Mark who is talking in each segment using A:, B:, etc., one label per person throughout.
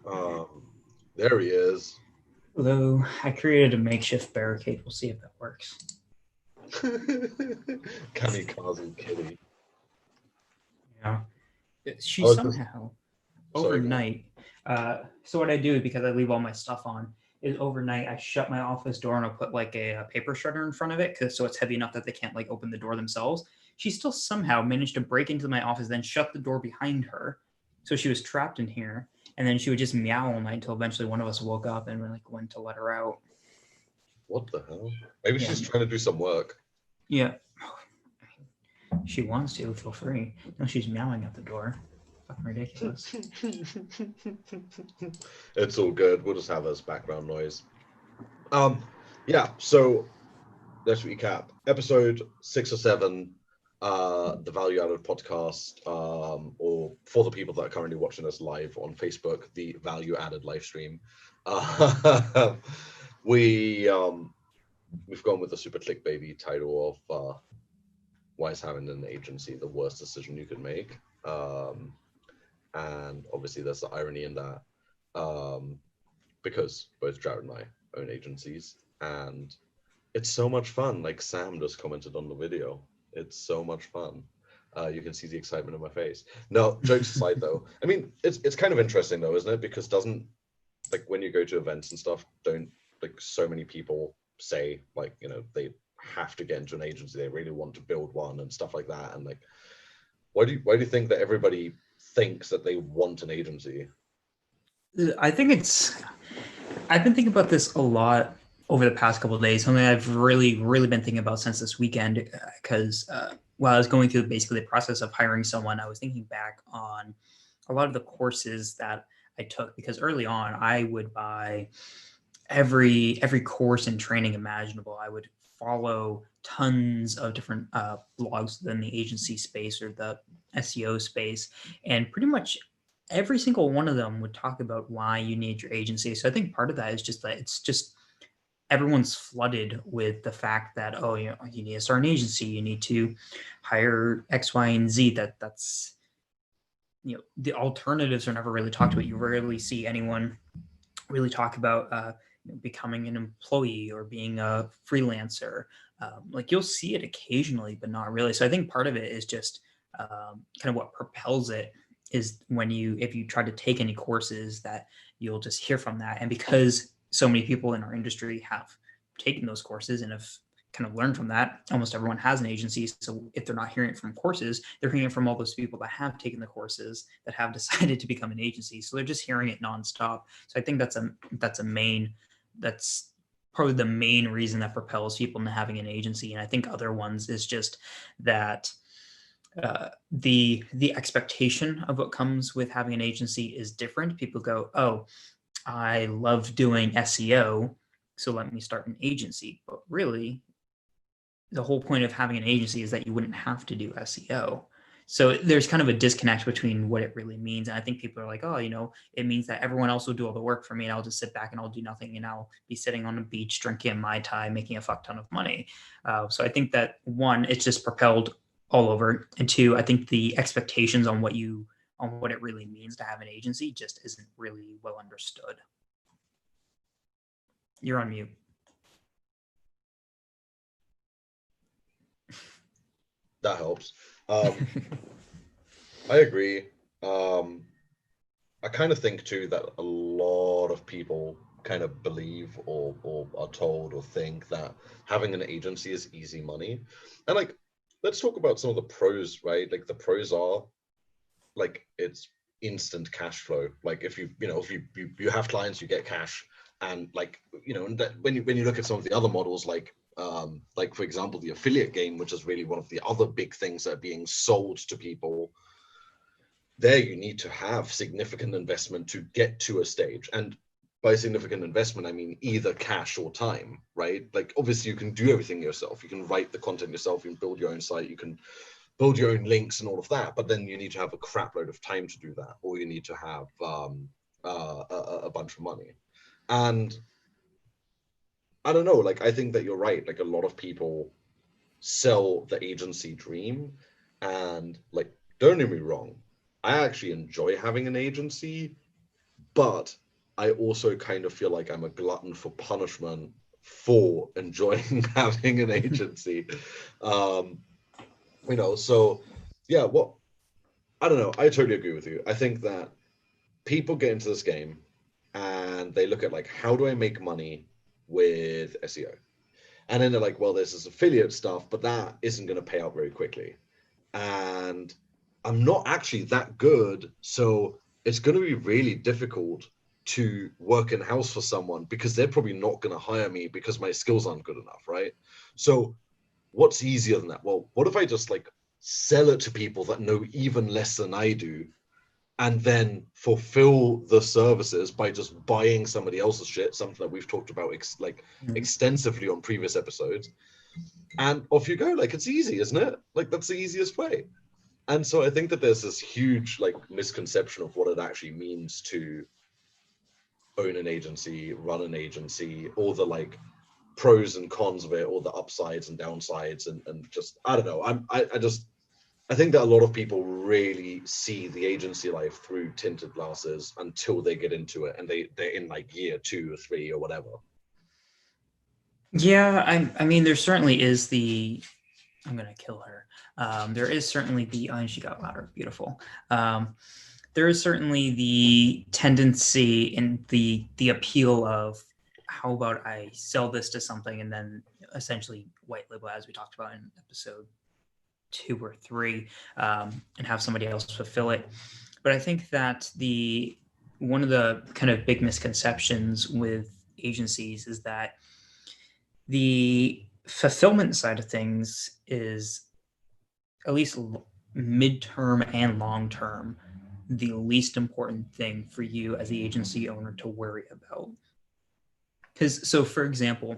A: Um, there he is.
B: Hello, I created a makeshift barricade. We'll see if that works.
A: Kamikaze Kitty.
B: Yeah. She
A: I was just
B: somehow
A: sorry. Go on.
B: overnight. So what I do because I leave all my stuff on is overnight I shut my office door and I'll put like a paper shredder in front of it because so it's heavy enough that they can't like open the door themselves. She still somehow managed to break into my office, then shut the door behind her, so she was trapped in here. And then she would just meow all night until eventually one of us woke up and we like went to let her out.
A: What the hell? Maybe
B: Yeah,
A: she's trying to do some work.
B: yeah. She wants to. Feel free. No, she's meowing at the door. Fucking ridiculous.
A: It's all good. We'll just have as background noise. Um, yeah. So let's recap. Episode 6 or 7, the Value Added podcast, or for the people that are currently watching us live on Facebook, the Value Added live stream. Uh, we we've gone with the super clickbaity title of why is having an agency the worst decision you could make? And obviously, there's the irony in that, um, because both Jared and I own agencies, and it's so much fun. Like Sam just commented on the video, it's so much fun. You can see the excitement in my face. No, jokes aside, though, I mean, it's kind of interesting though, isn't it? Because doesn't like when you go to events and stuff, don't like so many people say like they have to get into an agency, they really want to build one and stuff like that, and like why do you think that everybody thinks that they want an agency?
B: I think it's. I've been thinking about this a lot over the past couple of days. Something I've really been thinking about since this weekend, because while I was going through basically the process of hiring someone, I was thinking back on a lot of the courses that I took. Because early on, I would buy every course and training imaginable. I would follow tons of different blogs within the agency space or the SEO space, and pretty much every single one of them would talk about why you need your agency. So I think part of that is just that it's just everyone's flooded with the fact that, oh, you need to start an agency, you need to hire X, Y, and Z. That's the alternatives are never really talked about. You rarely see anyone really talk about becoming an employee or being a freelancer. Like you'll see it occasionally, but not really. So I think part of it is just kind of what propels it is when if you try to take any courses that you'll just hear from that. And because so many people in our industry have taken those courses and have kind of learned from that, almost everyone has an agency. So if they're not hearing it from courses, they're hearing it from all those people that have taken the courses that have decided to become an agency. So they're just hearing it nonstop. So I think that's a main that's probably the main reason that propels people into having an agency. And I think other ones is just that the expectation of what comes with having an agency is different. People go, oh, I love doing SEO, so let me start an agency. But really, the whole point of having an agency is that you wouldn't have to do SEO. So there's kind of a disconnect between what it really means. And I think people are like, oh, it means that everyone else will do all the work for me and I'll just sit back and I'll do nothing and I'll be sitting on a beach drinking Mai Tai, making a fuck ton of money. So I think that one, it's just propelled all over. And two, I think the expectations on what it really means to have an agency just isn't really well understood. You're on mute.
A: That helps. um I agree. um I kind of think too that a lot of people kind of believe or are told or think that having an agency is easy money. And like, let's talk about some of the pros, right? Like the pros are like it's instant cash flow. Like if you have clients, you get cash. And like, and that when you look at some of the other models, like for example, the affiliate game, which is really one of the other big things that are being sold to people, there you need to have significant investment to get to a stage. And by significant investment, I mean either cash or time, right? Like obviously you can do everything yourself. You can write the content yourself, you can build your own site, you can build your own links and all of that. But then you need to have a crap load of time to do that, or you need to have a bunch of money. And I don't know, like I think that you're right. Like a lot of people sell the agency dream, and like don't get me wrong, I actually enjoy having an agency, but I also kind of feel like I'm a glutton for punishment for enjoying having an agency. Um, so yeah, I don't know. I totally agree with you. I think that people get into this game and they look at like, how do I make money with SEO? And then they're like, well, there's this affiliate stuff, but that isn't going to pay out very quickly. And I'm not actually that good. So it's going to be really difficult to work in house for someone because they're probably not going to hire me because my skills aren't good enough. Right. So what's easier than that? Well, what if I just like sell it to people that know even less than I do and then fulfill the services by just buying somebody else's shit, something that we've talked about extensively on previous episodes, and off you go. Like, it's easy, isn't it? Like, that's the easiest way. And so I think that there's this huge like misconception of what it actually means to own an agency, run an agency, all the like pros and cons of it, all the upsides and downsides, and just I don't know. I think that a lot of people really see the agency life through tinted glasses until they get into it, and they're in like year 2 or 3 or whatever.
B: Yeah, I mean, there certainly is the I'm gonna kill her. There is certainly the and she got louder, beautiful. There is certainly the tendency and the appeal of how about I sell this to something and then essentially white label, as we talked about in episode 2 or 3, and have somebody else fulfill it. But I think that the one of the kind of big misconceptions with agencies is that the fulfillment side of things is at least midterm and long term the least important thing for you as the agency owner to worry about. Because so for example,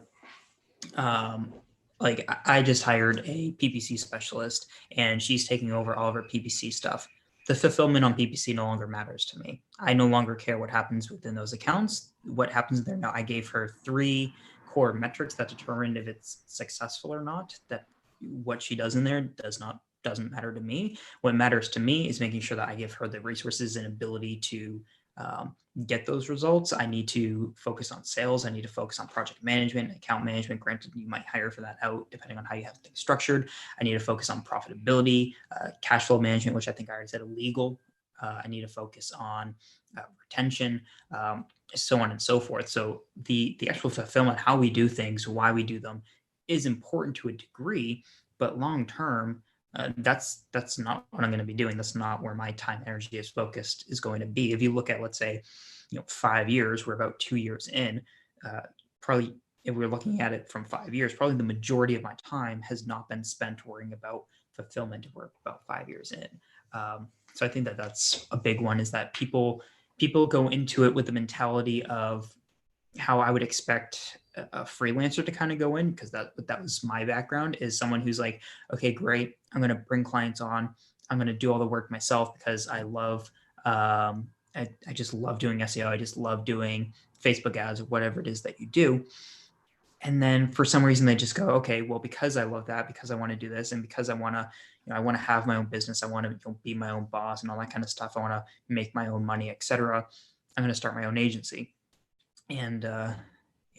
B: um, like I just hired a PPC specialist and she's taking over all of her PPC stuff. The fulfillment on PPC no longer matters to me. I no longer care what happens within those accounts. What happens there now? I gave her 3 core metrics that determined if it's successful or not. That what she does in there doesn't matter to me. What matters to me is making sure that I give her the resources and ability to get those results. I need to focus on sales. I need to focus on project management, account management. Granted, you might hire for that out depending on how you have things structured. I need to focus on profitability, cash flow management, which I think I already said illegal. I need to focus on retention, so on and so forth. So the actual fulfillment, how we do things, why we do them, is important to a degree, but long term, that's not what I'm going to be doing. That's not where my time energy is focused is going to be. If you look at, let's say, 5 years, we're about 2 years in. Probably, if we're looking at it from 5 years, probably the majority of my time has not been spent worrying about fulfillment. We're about 5 years in. So I think that that's a big one. Is that people go into it with the mentality of how I would expect a freelancer to kind of go in, because that was my background, is someone who's like, okay, great, I'm going to bring clients on, I'm going to do all the work myself because I love I just love doing SEO, I just love doing Facebook ads or whatever it is that you do. And then for some reason they just go, okay, well, because I love that, because I want to do this, and because I want to I want to have my own business, I want to be my own boss and all that kind of stuff, I want to make my own money, etc., I'm going to start my own agency. And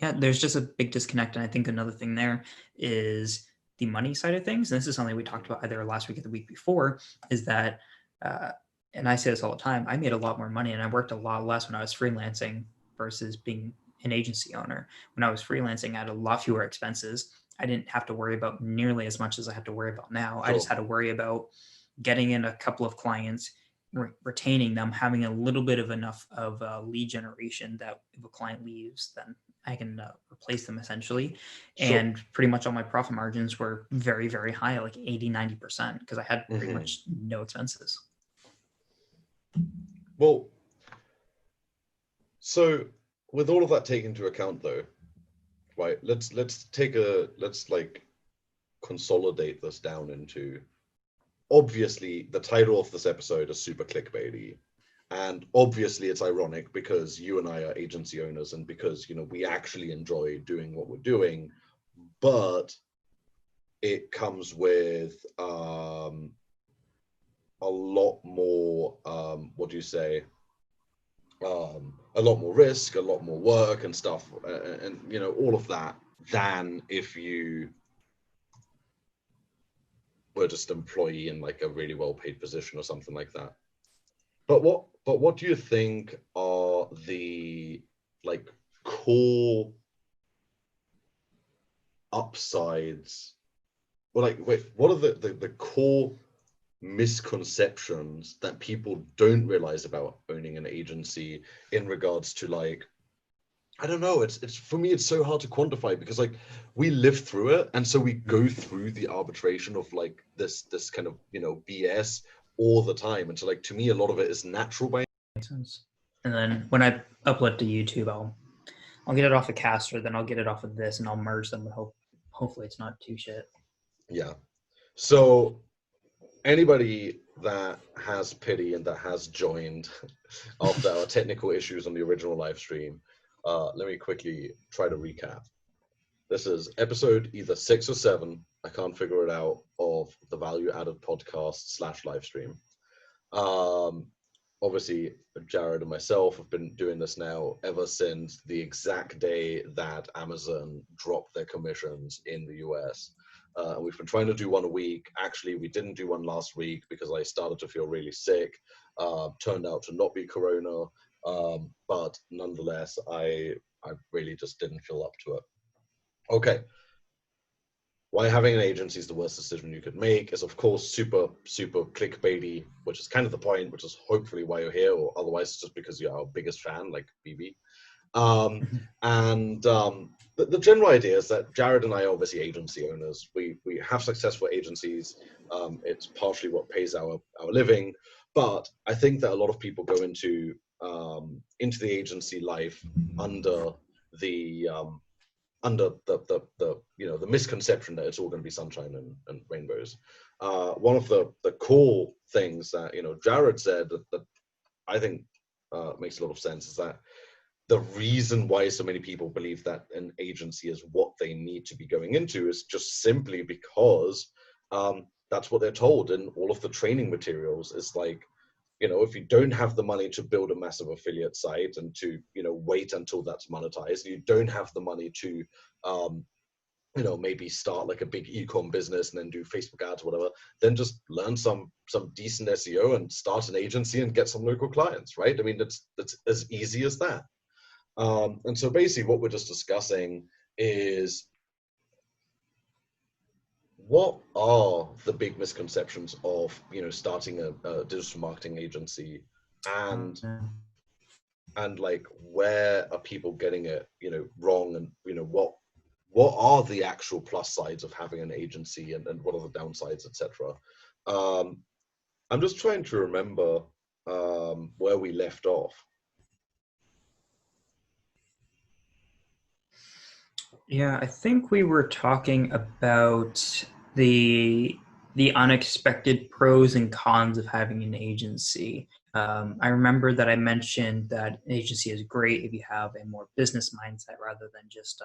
B: yeah, there's just a big disconnect. And I think another thing there is the money side of things. And this is something we talked about either last week or the week before, is that, uh, and I say this all the time, I made a lot more money and I worked a lot less when I was freelancing versus being an agency owner. When I was freelancing, I had a lot fewer expenses. I didn't have to worry about nearly as much as I have to worry about now. I just
A: Sure.
B: had to worry about getting in a couple of clients, retaining them, having a little bit of enough of lead generation that if a client leaves, then I can replace them essentially.
A: Sure.
B: And pretty much all my profit margins were very, very high, like 80-90%, because I had pretty
A: Hmm.
B: much no expenses.
A: Well, so with all of that taken into account, though, right? Let's like consolidate this down into, obviously the title of this episode is super clickbaity, and obviously it's ironic because you and I are agency owners and because we actually enjoy doing what we're doing, but it comes with a lot more what do you say a lot more risk, a lot more work and stuff, and you know, all of that, than if you were just an employee in like a really well paid position or something like that. But what do you think are the like core upsides, or like wait, what are the core misconceptions that people don't realize about owning an agency in regards to like, I don't know, it's for me it's so hard to quantify because like we live through it, and so we go through the arbitration of like this kind of, you know, BS all the time, and so like to me a lot of it is natural by.
B: Makes sense. And then when I upload to YouTube, I'll get it off of Caster, then I'll get it off of this, and I'll merge them. And hopefully it's not too shit.
A: Yeah. So anybody that has pity and that has joined after our technical issues on the original live stream, let me quickly try to recap. This is episode either 6 or 7, I can't figure it out, of the Value Added podcast / live stream. Obviously, Jared and myself have been doing this now ever since the exact day that Amazon dropped their commissions in the US. We've been trying to do one a week. Actually, we didn't do one last week because I started to feel really sick. Turned out to not be corona, but nonetheless, I really just didn't feel up to it. Okay, why having an agency is the worst decision you could make is, of course, super clickbaity, which is kind of the point, which is hopefully why you're here, or otherwise it's just because you're our biggest fan, like BB. The general idea is that Jared and I are obviously agency owners. We have successful agencies. It's partially what pays our living, but I think that a lot of people go into the agency life under the you know, the misconception that it's all going to be sunshine and rainbows. One of the cool things that, you know, Jared said that I think makes a lot of sense is that the reason why so many people believe that an agency is what they need to be going into is just simply because that's what they're told in all of the training materials. Is like, you know, if you don't have the money to build a massive affiliate site and to, you know, wait until that's monetized, you don't have the money to you know, maybe start like a big e-com business and then do Facebook ads or whatever, then just learn some decent SEO and start an agency and get some local clients, right? I mean, that's as easy as that. And so basically what we're just discussing is, what are the big misconceptions of, you know, starting a digital marketing agency, and like where are people getting it, you know, wrong, and you know what are the actual plus sides of having an agency, and what are the downsides, etc. I'm just trying to remember where we left off.
B: Yeah, I think we were talking about the unexpected pros and cons of having an agency. I remember that I mentioned that an agency is great if you have a more business mindset rather than just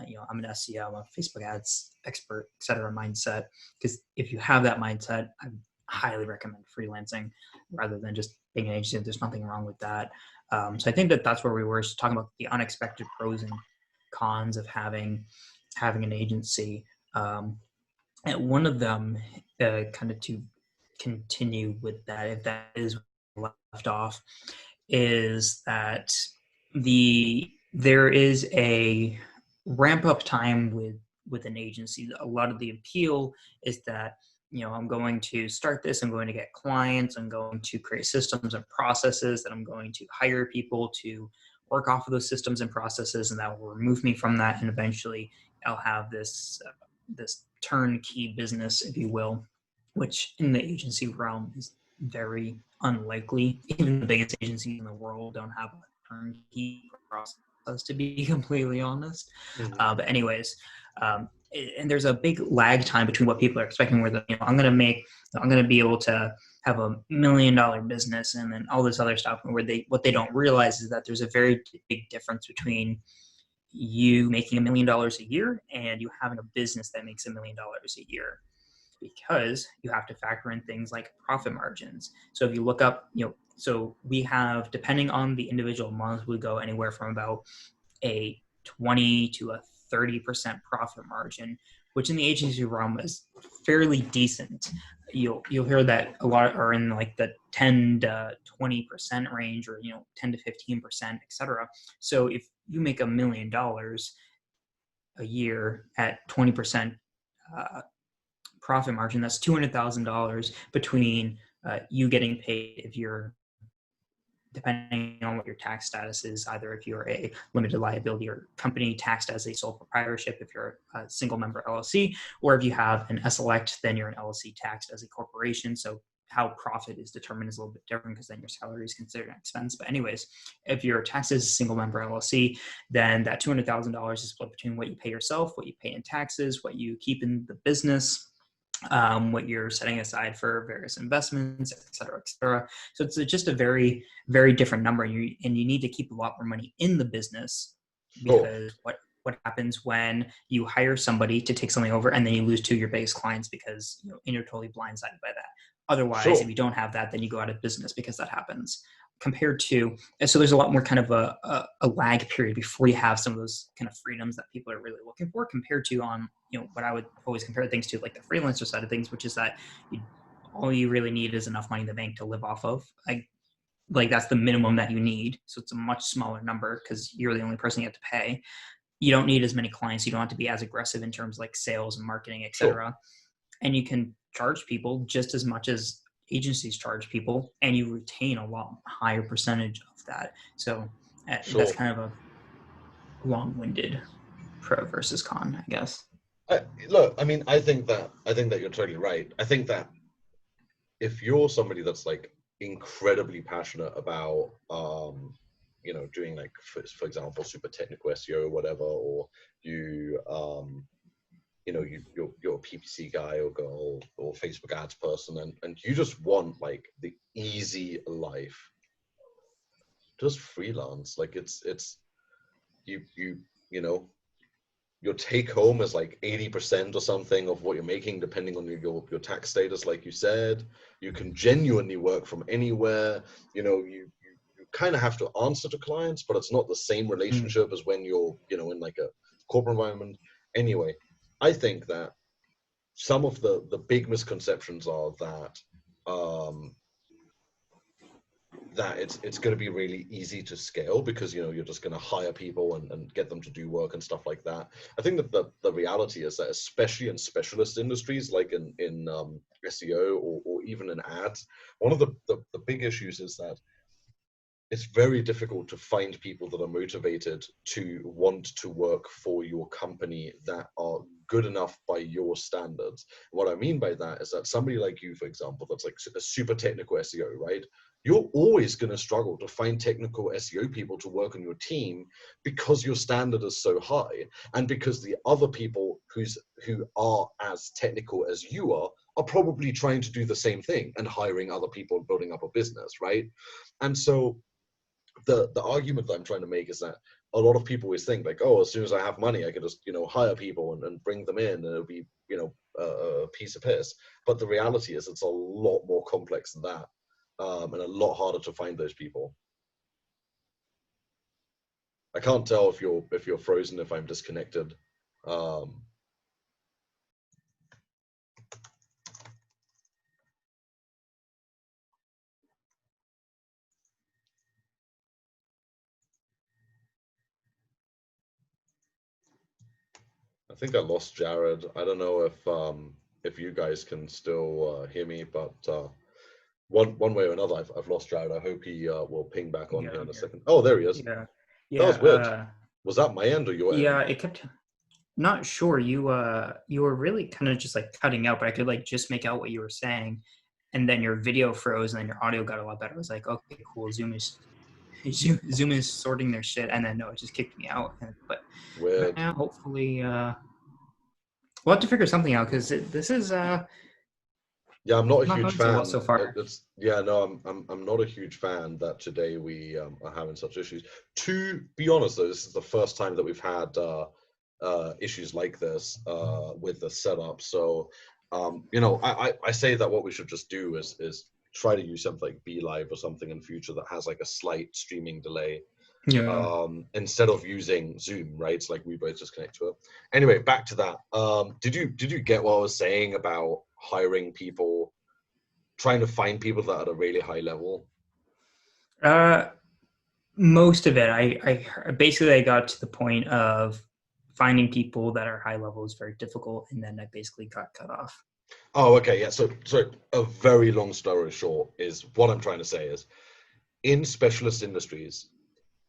B: you know, I'm an SEO, I'm a Facebook ads expert, etc. mindset. Because if you have that mindset, I highly recommend freelancing rather than just being an agency. There's nothing wrong with that. So I think that that's where we were talking about the unexpected pros and cons of having an agency. And one of them, kind of to continue with that, if that is left off, is that there is a ramp up time with an agency. A lot of the appeal is that, you know, I'm going to start this, I'm going to get clients, I'm going to create systems and processes, that I'm going to hire people to work off of those systems and processes, and that will remove me from that, and eventually I'll have this this turnkey business, if you will, which in the agency realm is very unlikely. Even the biggest agencies in the world don't have a turnkey process, to be completely honest.
A: Mm-hmm.
B: But anyways, and there's a big lag time between what people are expecting, where I'm going to be able to have $1 million business, and then all this other stuff, where what they don't realize is that there's a very big difference between you making $1 million a year and you having a business that makes $1 million a year, because you have to factor in things like profit margins. So if you look up, So we have, depending on the individual month, we go anywhere from about a 20 to a 30% profit margin, which in the agency realm is fairly decent. You'll hear that a lot are in like the 10 to 20% range, or 10 to 15%, etc. So if you make $1 million a year at 20% profit margin, that's $200,000 between you getting paid if you're, depending on what your tax status is, either if you're a limited liability or company taxed as a sole proprietorship, if you're a single member LLC, or if you have an S-elect, then you're an LLC taxed as a corporation. So how profit is determined is a little bit different, because then your salary is considered an expense. But anyways, if you're taxed as a single member LLC, then that $200,000 is split between what you pay yourself, what you pay in taxes, what you keep in the business, what you're setting aside for various investments, et cetera, et cetera. So it's just a very, very different number. And you need to keep a lot more money in the business, because what happens when you hire somebody to take something over and then you lose two of your biggest clients because and you're totally blindsided by that. Otherwise, if you don't have that, then you go out of business because that happens. Compared to, so there's a lot more kind of a lag period before you have some of those kind of freedoms that people are really looking for, compared to on, what I would always compare things to, like the freelancer side of things, which is that all you really need is enough money in the bank to live off of. Like that's the minimum that you need. So it's a much smaller number because you're the only person you have to pay. You don't need as many clients. You don't have to be as aggressive in terms of like sales and marketing, et cetera. And you can charge people just as much as agencies charge people, and you retain a lot higher percentage of that. So that's kind of a long-winded pro versus con, I guess.
A: Look, I mean, I think that you're totally right. I think that if you're somebody that's like incredibly passionate about doing like for example super technical SEO or whatever, or you're a PPC guy or girl or Facebook ads person, and you just want like the easy life, just freelance. Like it's you know your take home is like 80% or something of what you're making, depending on your tax status. Like you said, you can genuinely work from anywhere. You kind of have to answer to clients, but it's not the same relationship as when you're in like a corporate environment. Anyway, I think that some of the big misconceptions are that it's going to be really easy to scale because you're just going to hire people and get them to do work and stuff like that. I think that the reality is that, especially in specialist industries like in SEO or even in ads, one of the big issues is that it's very difficult to find people that are motivated to want to work for your company that are good enough by your standards. What I mean by that is that somebody like you, for example, that's like a super technical SEO, right? You're always going to struggle to find technical SEO people to work on your team because your standard is so high, and because the other people who are as technical as you are probably trying to do the same thing and hiring other people and building up a business, right? And so the argument that I'm trying to make is that a lot of people always think like, oh, as soon as I have money, I could just hire people and bring them in, and it'll be a piece of piss. But the reality is, it's a lot more complex than that, and a lot harder to find those people. I can't tell if you're frozen, if I'm disconnected. I think I lost Jared. I don't know if you guys can still hear me, but one way or another, I've lost Jared. I hope he will ping back on here in a second. Oh, there he is.
B: Yeah.
A: That was weird. Was that my end or your end?
B: Yeah, it kept. Not sure. You were really kind of just like cutting out, but I could like just make out what you were saying, and then your video froze, and then your audio got a lot better. I was like, okay, cool. Zoom is sorting their shit, and then no, it just kicked me out. But
A: weird.
B: yeah, hopefully, we'll have to figure something out, because this is
A: yeah, I'm not a huge fan.
B: Well so far.
A: I'm not a huge fan that today we are having such issues. To be honest, though, this is the first time that we've had issues like this with the setup. So I say that what we should just do is try to use something like Be Live or something in the future that has like a slight streaming delay,
B: Yeah.
A: instead of using Zoom, right? So like we both just connect to it. Anyway, back to that. Did you get what I was saying about hiring people, trying to find people that are at a really high level?
B: Uh, Most of it, I basically I got to the point of finding people that are high level is very difficult, and then I basically got cut off.
A: Oh, okay, yeah. So a very long story short is what I'm trying to say is in specialist industries,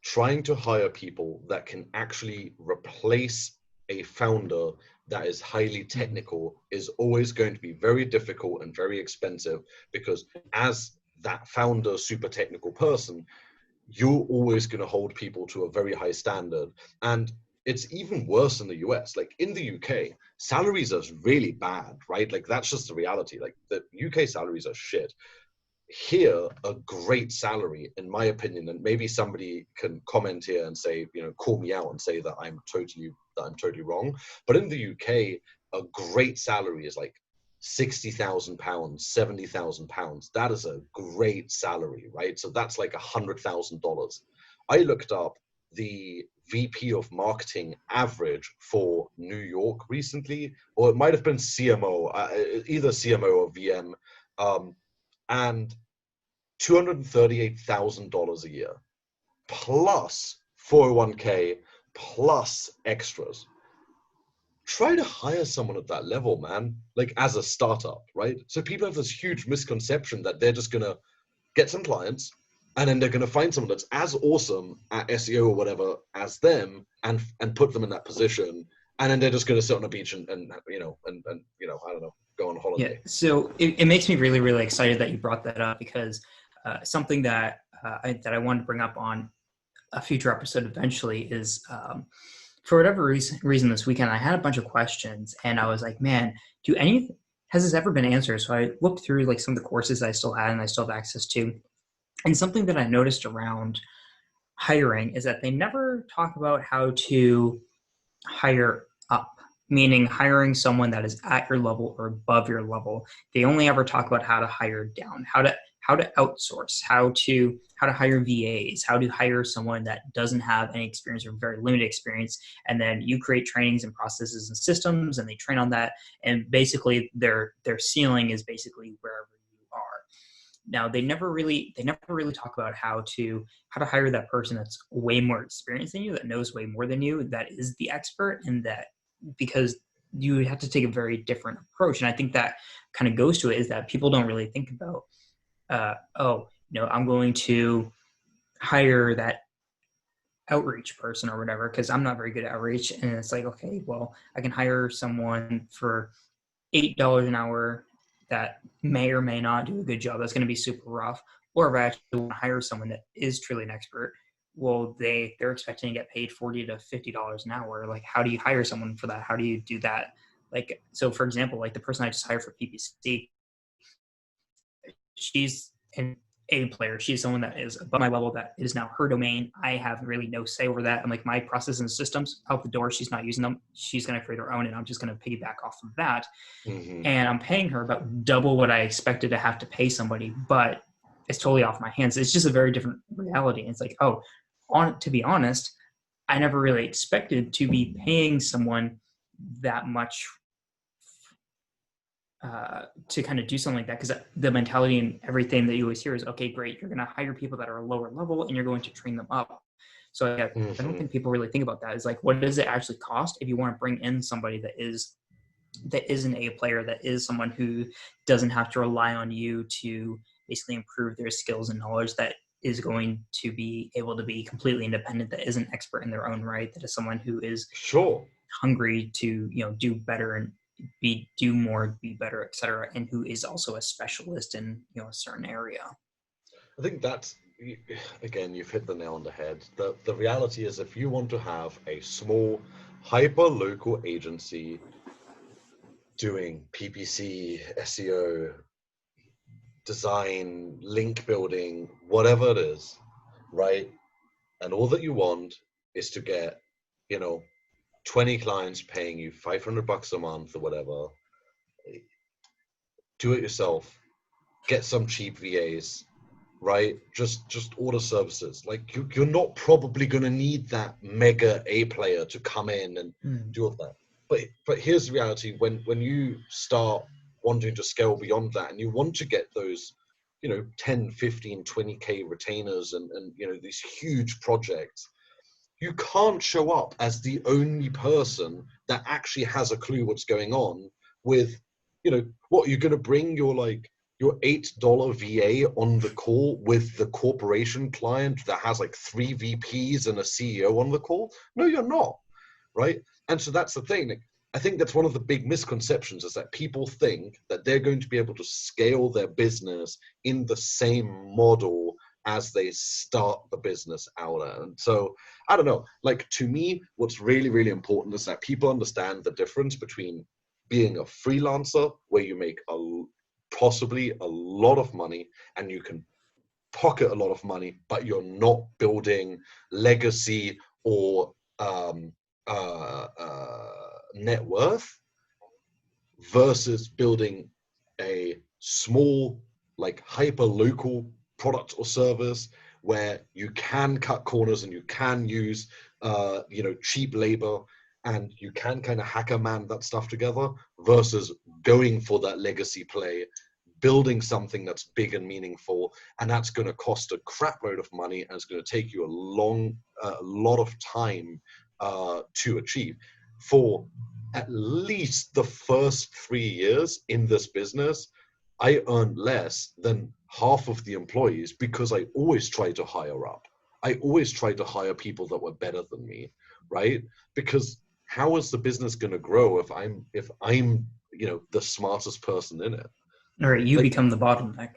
A: trying to hire people that can actually replace a founder that is highly technical is always going to be very difficult and very expensive, because as that founder super technical person, you're always going to hold people to a very high standard. And it's even worse in the US. Like in the UK, salaries are really bad, right? Like that's just the reality. Like the UK salaries are shit. Here, a great salary, in my opinion, and maybe somebody can comment here and say, call me out and say that I'm totally wrong. But in the UK, a great salary is like £60,000, £70,000. That is a great salary, right? So that's like $100,000. I looked up the VP of marketing average for New York recently, or it might have been CMO, either CMO or VM. And $238,000 a year, plus 401k, plus extras. Try to hire someone at that level, man, like as a startup, right? So people have this huge misconception that they're just going to get some clients and then they're going to find someone that's as awesome at SEO or whatever as them and put them in that position. And then they're just going to sit on a beach and I don't know, go on
B: Yeah,
A: holiday.
B: so it makes me really, really excited that you brought that up, because something that I wanted to bring up on a future episode eventually is, for whatever reason this weekend I had a bunch of questions, and I was like, man, do any has this ever been answered? So I looked through like some of the courses I still had and I still have access to, and something that I noticed around hiring is that they never talk about how to hire up, meaning hiring someone that is at your level or above your level. They only ever talk about how to hire down, how to outsource, how to hire VAs, how to hire someone that doesn't have any experience or very limited experience, and then you create trainings and processes and systems, and they train on that. And basically, their ceiling is basically wherever you are. Now they never really talk about how to hire that person that's way more experienced than you, that knows way more than you, that is the expert, and that, because you have to take a very different approach. And I think that kind of goes to it, is that people don't really think about, I'm going to hire that outreach person or whatever, because I'm not very good at outreach. And it's like, okay, well, I can hire someone for $8 an hour that may or may not do a good job. That's going to be super rough. Or if I actually want to hire someone that is truly an expert, well, they're expecting to get paid $40 to $50 an hour. Like, how do you hire someone for that? How do you do that? Like, so for example, like the person I just hired for PPC, she's an A player. She's someone that is above my level, that is now her domain. I have really no say over that. I'm like, my processes and systems out the door. She's not using them. She's going to create her own, and I'm just going to piggyback off of that.
A: Mm-hmm.
B: And I'm paying her about double what I expected to have to pay somebody, but it's totally off my hands. It's just a very different reality. It's like, to be honest, I never really expected to be paying someone that much to kind of do something like that, because the mentality and everything that you always hear is, okay, great, you're going to hire people that are a lower level and you're going to train them up. So I don't
A: Mm-hmm.
B: think people really think about that. It's like, what does it actually cost if you want to bring in somebody that is an A player, that is someone who doesn't have to rely on you to basically improve their skills and knowledge, that is going to be able to be completely independent, that is an expert in their own right, that is someone who is
A: Sure.
B: hungry to do better and do more, be better, etc., and who is also a specialist in a certain area.
A: I think that's, again, you've hit the nail on the head. The reality is, if you want to have a small, hyper local agency doing PPC, SEO, design, link building, whatever it is, right? And all that you want is to get, you know, 20 clients paying you $500 a month or whatever. Do it yourself. get some cheap VAs, right? Just order services. Like you're not probably going to need that mega A player to come in and do all that. But here's the reality: when you start wanting to scale beyond that, and you want to get those, 10, 15, 20K retainers, and these huge projects, you can't show up as the only person that actually has a clue what's going on with, what you're going to bring your $8 VA on the call with the corporation client that has like 3 VPs and a CEO on the call. No, you're not, right? And so that's the thing. I think that's one of the big misconceptions, is that people think that they're going to be able to scale their business in the same model as they start the business out at. And so I don't know, like, to me, what's really, really important is that people understand the difference between being a freelancer, where you make possibly a lot of money and you can pocket a lot of money, but you're not building legacy or net worth, versus building a small, like, hyper local product or service where you can cut corners and you can use cheap labor and you can kind of hacker man that stuff together, versus going for that legacy play, building something that's big and meaningful, and that's going to cost a crap load of money, and it's going to take you a lot of time to achieve. For at least the first 3 years in this business, I earned less than half of the employees, because I always try to hire up. I always try to hire people that were better than me, right? Because how is the business going to grow if I'm the smartest person in it?
B: Or you
A: Like,
B: become the bottleneck.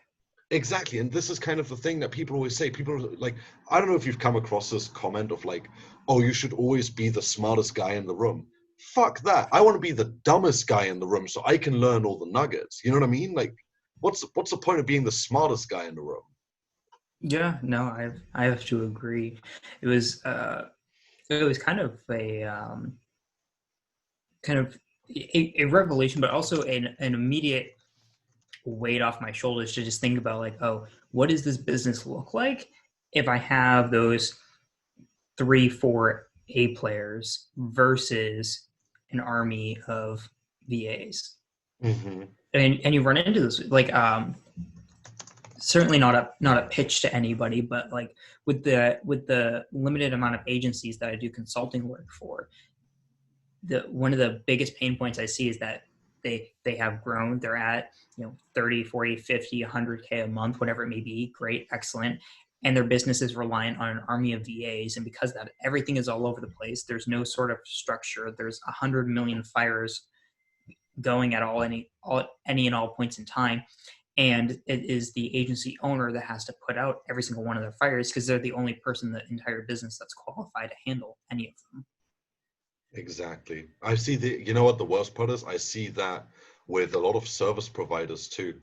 A: exactly. And this is kind of the thing that people always say. People are like, I don't know if you've come across this comment of like, oh, you should always be the smartest guy in the room. Fuck that. I want to be the dumbest guy in the room so I can learn all the nuggets. You know what I mean? Like, what's the point of being the smartest guy in the room?
B: Yeah, no, I have to agree. It was kind of a revelation, but also an immediate weight off my shoulders to just think about, like, oh, what does this business look like if I have those 3, 4 A players versus an army of VAs.
A: Mm-hmm.
B: And you run into this, like, certainly not a pitch to anybody, but like with the limited amount of agencies that I do consulting work for, one of the biggest pain points I see is that they have grown. They're at 30, 40, 50, 100K a month, whatever it may be. Great, excellent. And their business is reliant on an army of VAs. And because that everything is all over the place, there's no sort of structure. There's 100 million fires going at any and all points in time. And it is the agency owner that has to put out every single one of their fires, because they're the only person in the entire business that's qualified to handle any of them.
A: Exactly. I see you know what the worst part is? I see that with a lot of service providers too,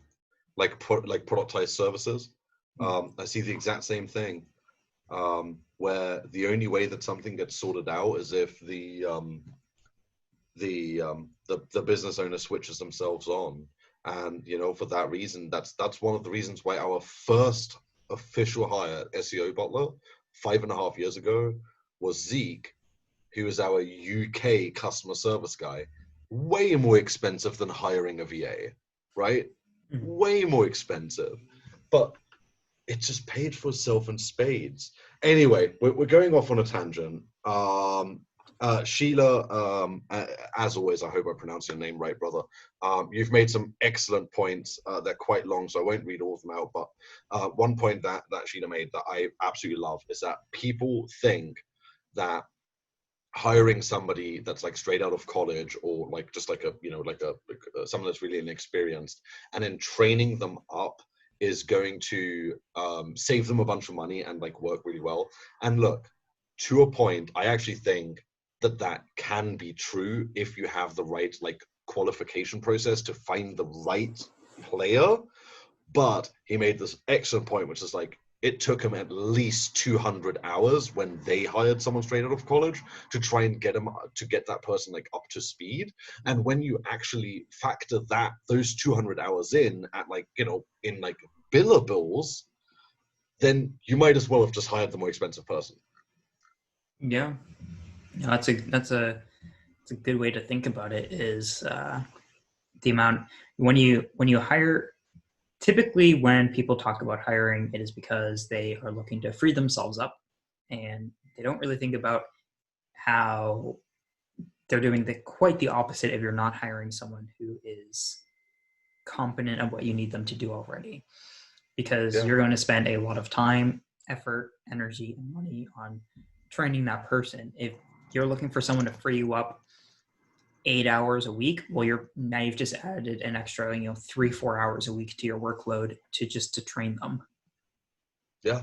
A: like productized services. I see the exact same thing, where the only way that something gets sorted out is if the business owner switches themselves on. And for that reason, that's one of the reasons why our first official hire at SEO Butler 5.5 years ago was Zeke, who is our UK customer service guy. Way more expensive than hiring a VA, right?
B: Mm-hmm.
A: Way more expensive, but it just paid for itself in spades. Anyway, we're going off on a tangent. Sheila, as always, I hope I pronounced your name right, brother. You've made some excellent points. They're quite long, so I won't read all of them out. But one point that Sheila made that I absolutely love is that people think that hiring somebody that's like straight out of college, or like just like someone that's really inexperienced, and then training them up is going to save them a bunch of money and like work really well. And look, to a point, I actually think that can be true if you have the right like qualification process to find the right player. But he made this excellent point, which is like, it took them at least 200 hours when they hired someone straight out of college to try and get that person like up to speed. And when you actually factor those 200 hours in at like, in like billables, then you might as well have just hired the more expensive person.
B: Yeah, no, that's a good way to think about it. Is the amount when you hire. Typically, when people talk about hiring, it is because they are looking to free themselves up, and they don't really think about how they're doing quite the opposite if you're not hiring someone who is competent at what you need them to do already. Because
A: Yeah.
B: you're going to spend a lot of time, effort, energy, and money on training that person. If you're looking for someone to free you up 8 hours a week, well, you've just added an extra 3-4 hours a week to your workload to train them.
A: Yeah.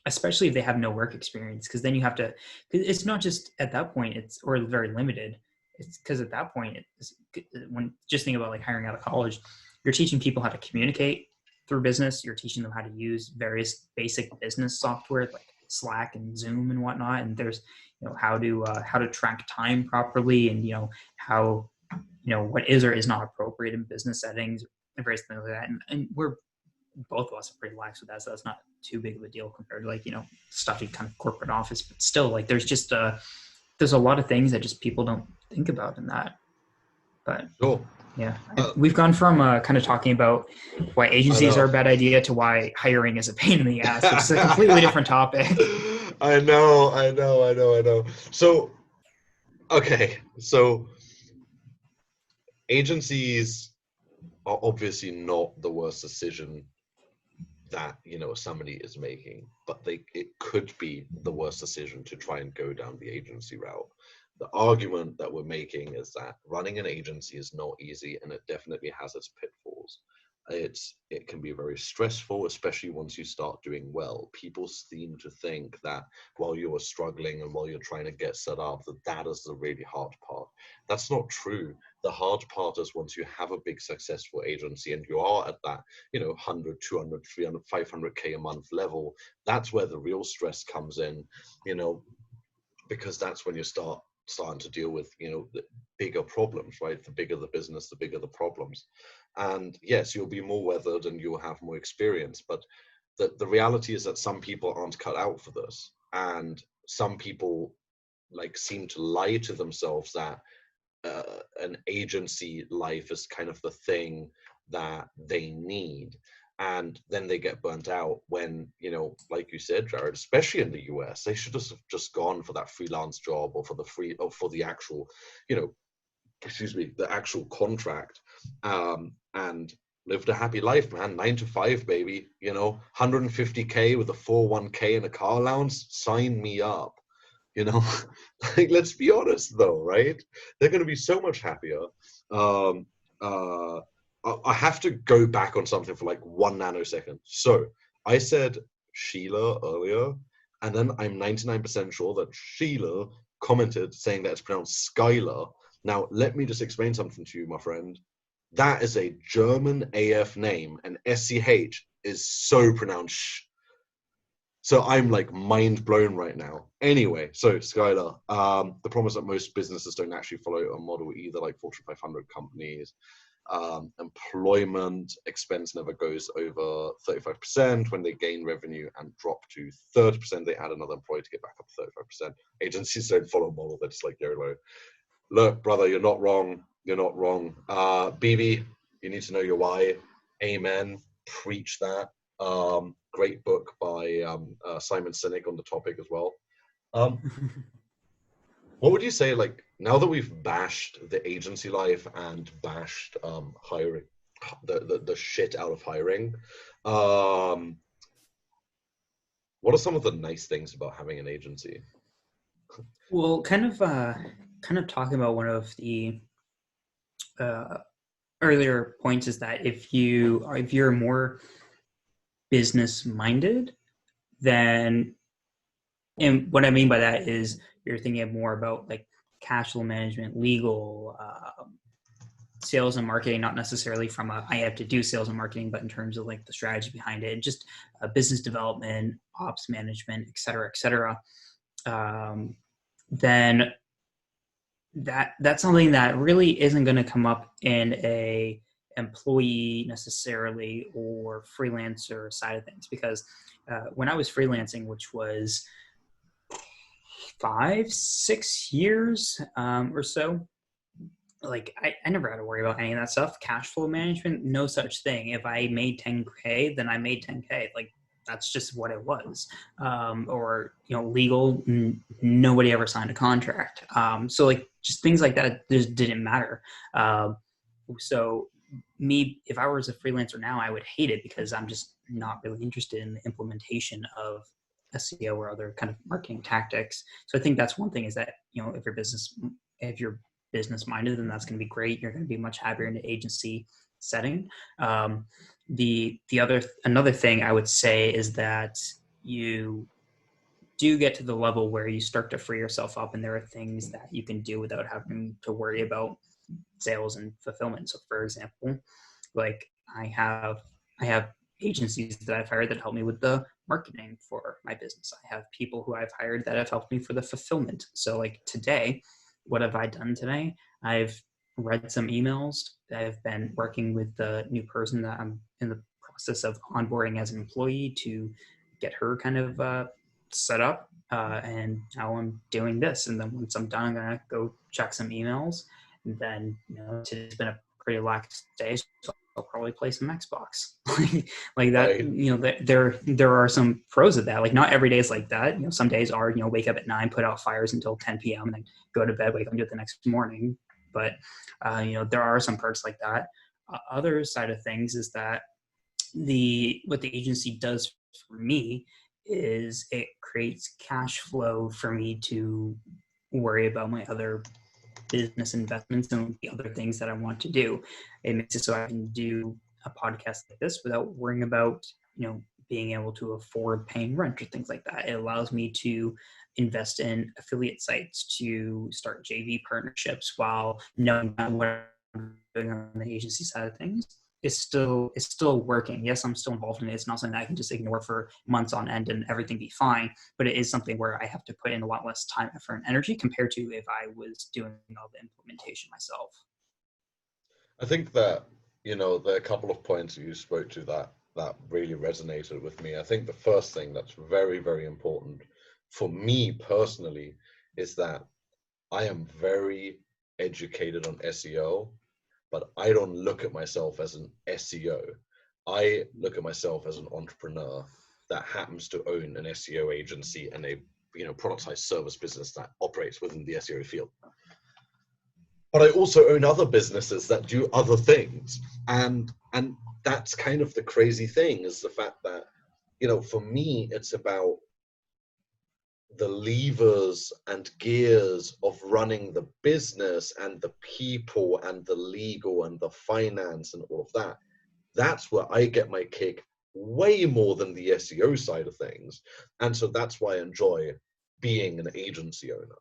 B: Especially if they have no work experience, because then you have to, because it's not just at that point, or very limited. It's because at that point, when just think about like hiring out of college, you're teaching people how to communicate through business. You're teaching them how to use various basic business software like Slack and Zoom and whatnot. And there's how to track time properly, and how what is or is not appropriate in business settings and various things like that. And we're both of us are pretty lax with that, so that's not too big of a deal compared to like stuffy kind of corporate office. But still, like there's just there's a lot of things that just people don't think about in that. But
A: Sure.
B: yeah, we've gone from kind of talking about why agencies are a bad idea to why hiring is a pain in the ass, which is a completely different topic.
A: I know. So, okay, so agencies are obviously not the worst decision that somebody is making, but it could be the worst decision to try and go down the agency route. The argument that we're making is that running an agency is not easy, and it definitely has its pitfalls. It can be very stressful, especially once you start doing well. People seem to think that while you are struggling and while you're trying to get set up, that is the really hard part. That's not true. The hard part is once you have a big successful agency and you are at that 100, 200, 300, 500k a month level, that's where the real stress comes in, because that's when you starting to deal with the bigger problems, right? The bigger the business, the bigger the problems. And yes, you'll be more weathered and you'll have more experience, but the reality is that some people aren't cut out for this, and some people like seem to lie to themselves that an agency life is kind of the thing that they need, and then they get burnt out when like you said, Jared, especially in the US, they should have just gone for that freelance job or for the actual the actual contract, and lived a happy life, man. 9 to 5, baby. 150k with a 401k and a car allowance, sign me up. Like, let's be honest though, right? They're going to be so much happier. um I have to go back on something for like 1 nanosecond. So I said Sheila earlier, and then I'm 99% sure that Sheila commented saying that it's pronounced Skylar. Now let me just explain something to you, my friend. That is a German AF name, and SCH is so pronounced sh. So I'm like mind blown right now. Anyway, so Skylar, the problem is that most businesses don't actually follow a model either, like Fortune 500 companies. Employment expense never goes over 35%. When they gain revenue and drop to 30%, they add another employee to get back up to 35%. Agencies don't follow a model. They're just like YOLO. Look, brother, you're not wrong. You're not wrong. BB, you need to know your why. Amen. Preach that. Great book by Simon Sinek on the topic as well. What would you say, like, now that we've bashed the agency life and bashed hiring, the shit out of hiring, what are some of the nice things about having an agency?
B: Well, kind of talking about one of the earlier points is that if you're more business minded, then, and what I mean by that is you're thinking more about like cash flow management, legal, sales and marketing, not necessarily from I have to do sales and marketing, but in terms of like the strategy behind it, just business development, ops management, et cetera, then that's something that really isn't going to come up in a employee necessarily or freelancer side of things, because when I was freelancing, which was 5-6 years or so, like I never had to worry about any of that stuff. Cash flow management, no such thing. If I made 10K, then I made 10K. Like that's just what it was. Or legal, nobody ever signed a contract. So like just things like that just didn't matter. So me, if I was a freelancer now, I would hate it because I'm just not really interested in the implementation of SEO or other kind of marketing tactics. So I think that's one thing, is that if you're business minded, then that's going to be great. You're going to be much happier in the agency setting. Another thing I would say is that you do get to the level where you start to free yourself up, and there are things that you can do without having to worry about sales and fulfillment. So for example, like I have agencies that I've hired that help me with the marketing for my business. I have people who I've hired that have helped me for the fulfillment. So like today, what have I done today? I've read some emails. I've been working with the new person that I'm in the process of onboarding as an employee to get her kind of set up. And now I'm doing this. And then once I'm done, I'm going to go check some emails. And then, today's been a pretty relaxed day, so I'll probably play some Xbox. like that,
A: Right.
B: there are some pros of that. Like not every day is like that. Some days are, wake up at 9, put out fires until 10 p.m. and then go to bed, wake up and do it the next morning. But, there are some perks like that. Other side of things is that what the agency does for me is it creates cash flow for me to worry about my other business investments and the other things that I want to do. It makes it so I can do a podcast like this without worrying about, being able to afford paying rent or things like that. It allows me to invest in affiliate sites, to start JV partnerships while knowing what I'm doing on the agency side of things. It's still working. Yes, I'm still involved in it. It's not something that I can just ignore for months on end and everything be fine. But it is something where I have to put in a lot less time, effort, and energy compared to if I was doing all the implementation myself.
A: I think that, there are a couple of points that you spoke to that really resonated with me. I think the first thing that's very, very important for me personally is that I am very educated on SEO, but I don't look at myself as an SEO. I look at myself as an entrepreneur that happens to own an SEO agency and a productized service business that operates within the SEO field. But I also own other businesses that do other things, and that's kind of the crazy thing, is the fact that for me it's about the levers and gears of running the business and the people and the legal and the finance and all of that. That's where I get my kick way more than the SEO side of things. And so that's why I enjoy being an agency owner.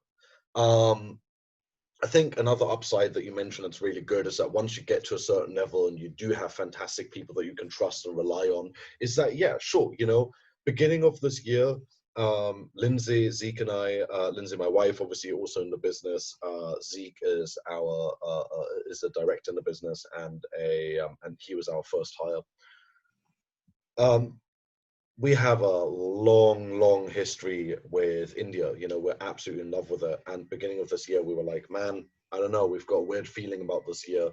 A: I think another upside that you mentioned that's really good is that once you get to a certain level and you do have fantastic people that you can trust and rely on, is that, yeah, sure, beginning of this year, Lindsay, Zeke and I, Lindsay, my wife, obviously also in the business. Zeke is is a director in the business and and he was our first hire. We have a long, long history with India. We're absolutely in love with it. And beginning of this year, we were like, man, I don't know, we've got a weird feeling about this year.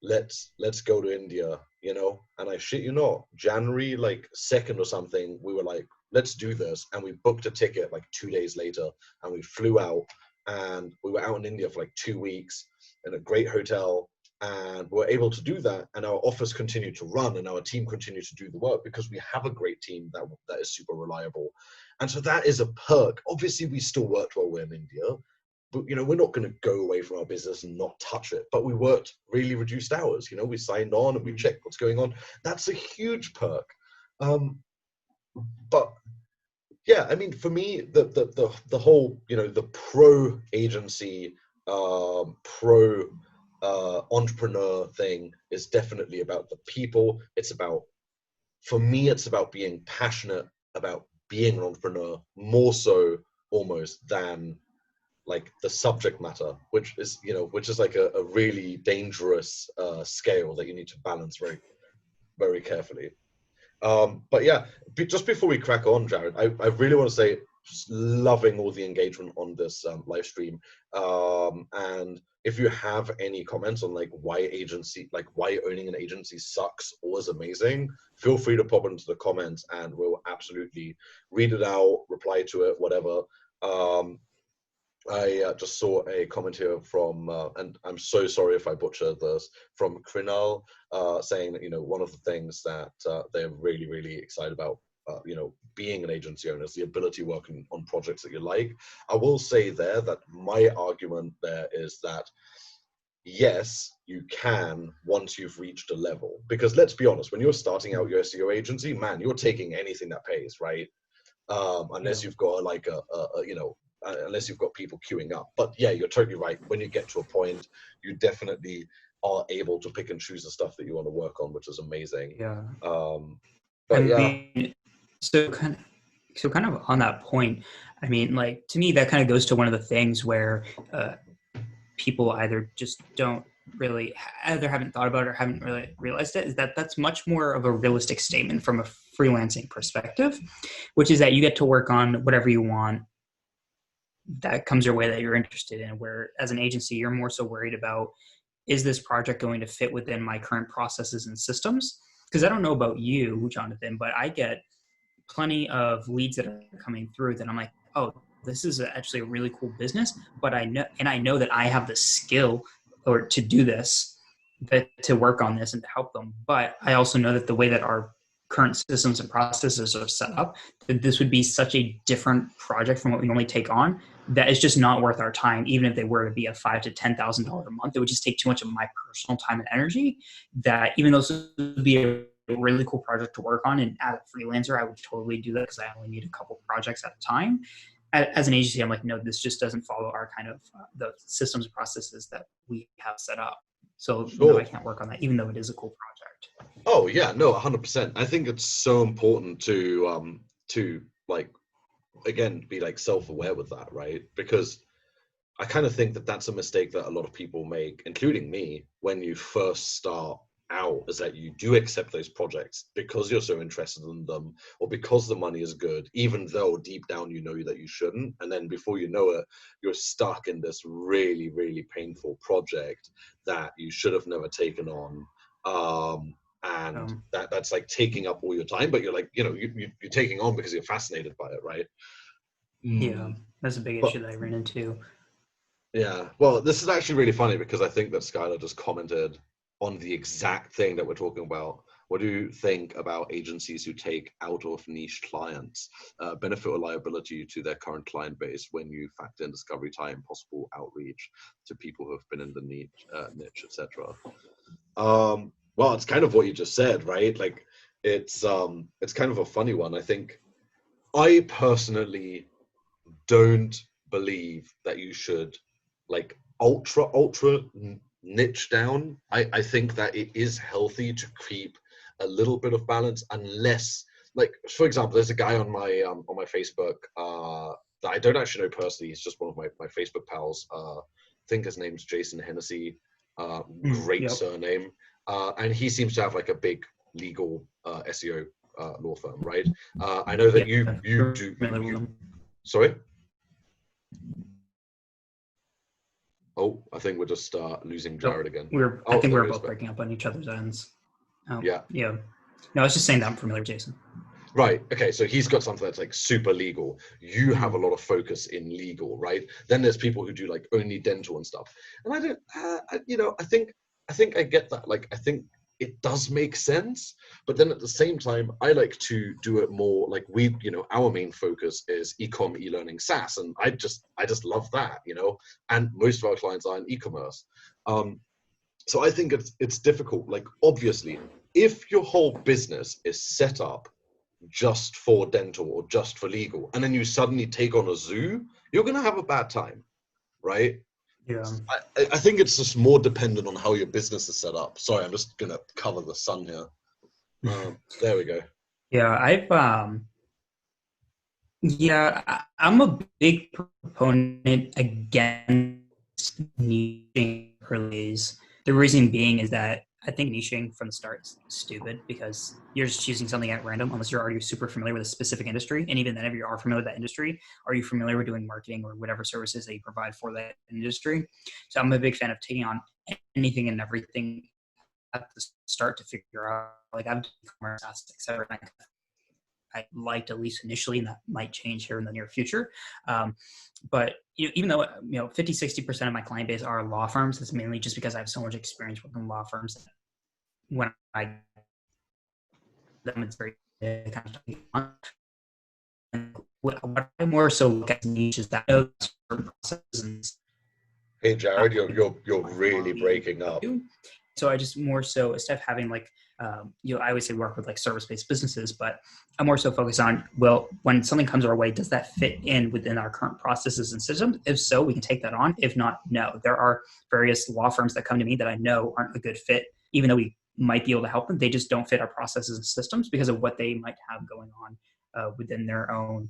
A: Let's go to India, And I shit you not, January like 2nd or something, we were like, let's do this. And we booked a ticket like 2 days later, and we flew out, and we were out in India for like 2 weeks in a great hotel. And we're able to do that, and our office continued to run, and our team continued to do the work because we have a great team that is super reliable. And so that is a perk. Obviously, we still worked while we're in India, but we're not going to go away from our business and not touch it. But we worked really reduced hours. We signed on and we checked what's going on. That's a huge perk. But yeah, I mean, for me, the whole the pro agency, pro entrepreneur thing is definitely about the people. It's about, for me, it's about being passionate about being an entrepreneur more so almost than like the subject matter, which is, which is like a really dangerous scale that you need to balance very, very carefully. But yeah, just before we crack on, Jared, I really want to say, just loving all the engagement on this live stream. And if you have any comments on like why owning an agency sucks or is amazing, feel free to pop into the comments and we'll absolutely read it out, reply to it, whatever. I just saw a comment here from, and I'm so sorry if I butcher this, from Krinal, saying that, one of the things that they're really, really excited about, being an agency owner is the ability to work on projects that you like. I will say there that my argument there is that, yes, you can once you've reached a level. Because let's be honest, when you're starting out your SEO agency, man, you're taking anything that pays, right? Unless you've got like unless you've got people queuing up. But yeah, you're totally right. When you get to a point, you definitely are able to pick and choose the stuff that you want to work on, which is amazing.
B: Yeah.
A: But
B: I mean, so kind of on that point, I mean, like, to me, that kind of goes to one of the things where people either just either haven't thought about it or haven't really realized it, is that that's much more of a realistic statement from a freelancing perspective, which is that you get to work on whatever you want that comes your way that you're interested in, where as an agency, you're more so worried about, is this project going to fit within my current processes and systems? Because I don't know about you, Jonathan, but I get plenty of leads that are coming through that I'm like, oh, this is actually a really cool business, but I know that I have the skill to do this, to work on this and to help them. But I also know that the way that our current systems and processes are set up, that this would be such a different project from what we normally take on, that it's just not worth our time. Even if they were to be a $5,000 to $10,000 a month, it would just take too much of my personal time and energy, that even though this would be a really cool project to work on, and as a freelancer, I would totally do that because I only need a couple projects at a time. As an agency, I'm like, no, this just doesn't follow our kind of the systems and processes that we have set up. So no, I can't work on that, even though it is a cool project.
A: Oh yeah, no, 100%. I think it's so important to like, again, be like self-aware with that, right? Because I kind of think that that's a mistake that a lot of people make, including me, when you first start out, is that you do accept those projects because you're so interested in them, or because the money is good, even though deep down you know that you shouldn't. And then before you know it, you're stuck in this really, really painful project that you should have never taken on. And that's like taking up all your time, but you're like, you're taking on because you're fascinated by it, right?
B: Yeah, that's a big issue that I ran into.
A: Yeah, well, this is actually really funny because I think that Skylar just commented on the exact thing that we're talking about. What do you think about agencies who take out of niche clients, benefit or liability to their current client base when you factor in discovery time, possible outreach to people who have been in the niche, etc.? Well, it's kind of what you just said, right? Like, it's kind of a funny one. I think I personally don't believe that you should like ultra niche down. I think that it is healthy to keep a little bit of balance, unless, like, for example, there's a guy on my Facebook that I don't actually know personally. He's just one of my Facebook pals. I think his name's Jason Hennessy. Great surname. And he seems to have like a big legal SEO law firm, right? I know that you do. Sorry? Oh, I think we're just losing Jared again.
B: I think we're both breaking up on each other's ends. Yeah. No, I was just saying that I'm familiar with Jason.
A: Right. Okay. So he's got something that's like super legal. You have a lot of focus in legal, right? Then there's people who do like only dental and stuff. And I don't, I think I get that. Like, I think it does make sense, but then at the same time, I like to do it more like our main focus is e-com, e-learning, SaaS, and I just love that, and most of our clients are in e-commerce. So I think it's difficult. Like, obviously, if your whole business is set up just for dental or just for legal, and then you suddenly take on a zoo, you're going to have a bad time, right?
B: Yeah.
A: I think it's just more dependent on how your business is set up. Sorry, I'm just gonna cover the sun here. There we go.
B: Yeah, I'm a big proponent against niching earlies. The reason being is that I think niching from the start is stupid because you're just choosing something at random unless you're already super familiar with a specific industry. And even then, if you are familiar with that industry, are you familiar with doing marketing or whatever services that you provide for that industry? So I'm a big fan of taking on anything and everything at the start to figure out, like I've done e-commerce, etc. I liked at least initially, and that might change here in the near future. But even though 50, 60% of my client base are law firms, it's mainly just because I have so much experience working in law firms. That when I them, it's very kind of what I more so look at niche is that processes.
A: Hey Jared, you're really breaking up.
B: So I just more so, instead of having like, I always say work with like service-based businesses, but I'm more so focused on, well, when something comes our way, does that fit in within our current processes and systems? If so, we can take that on. If not, no. There are various law firms that come to me that I know aren't a good fit, even though we might be able to help them. They just don't fit our processes and systems because of what they might have going on within their own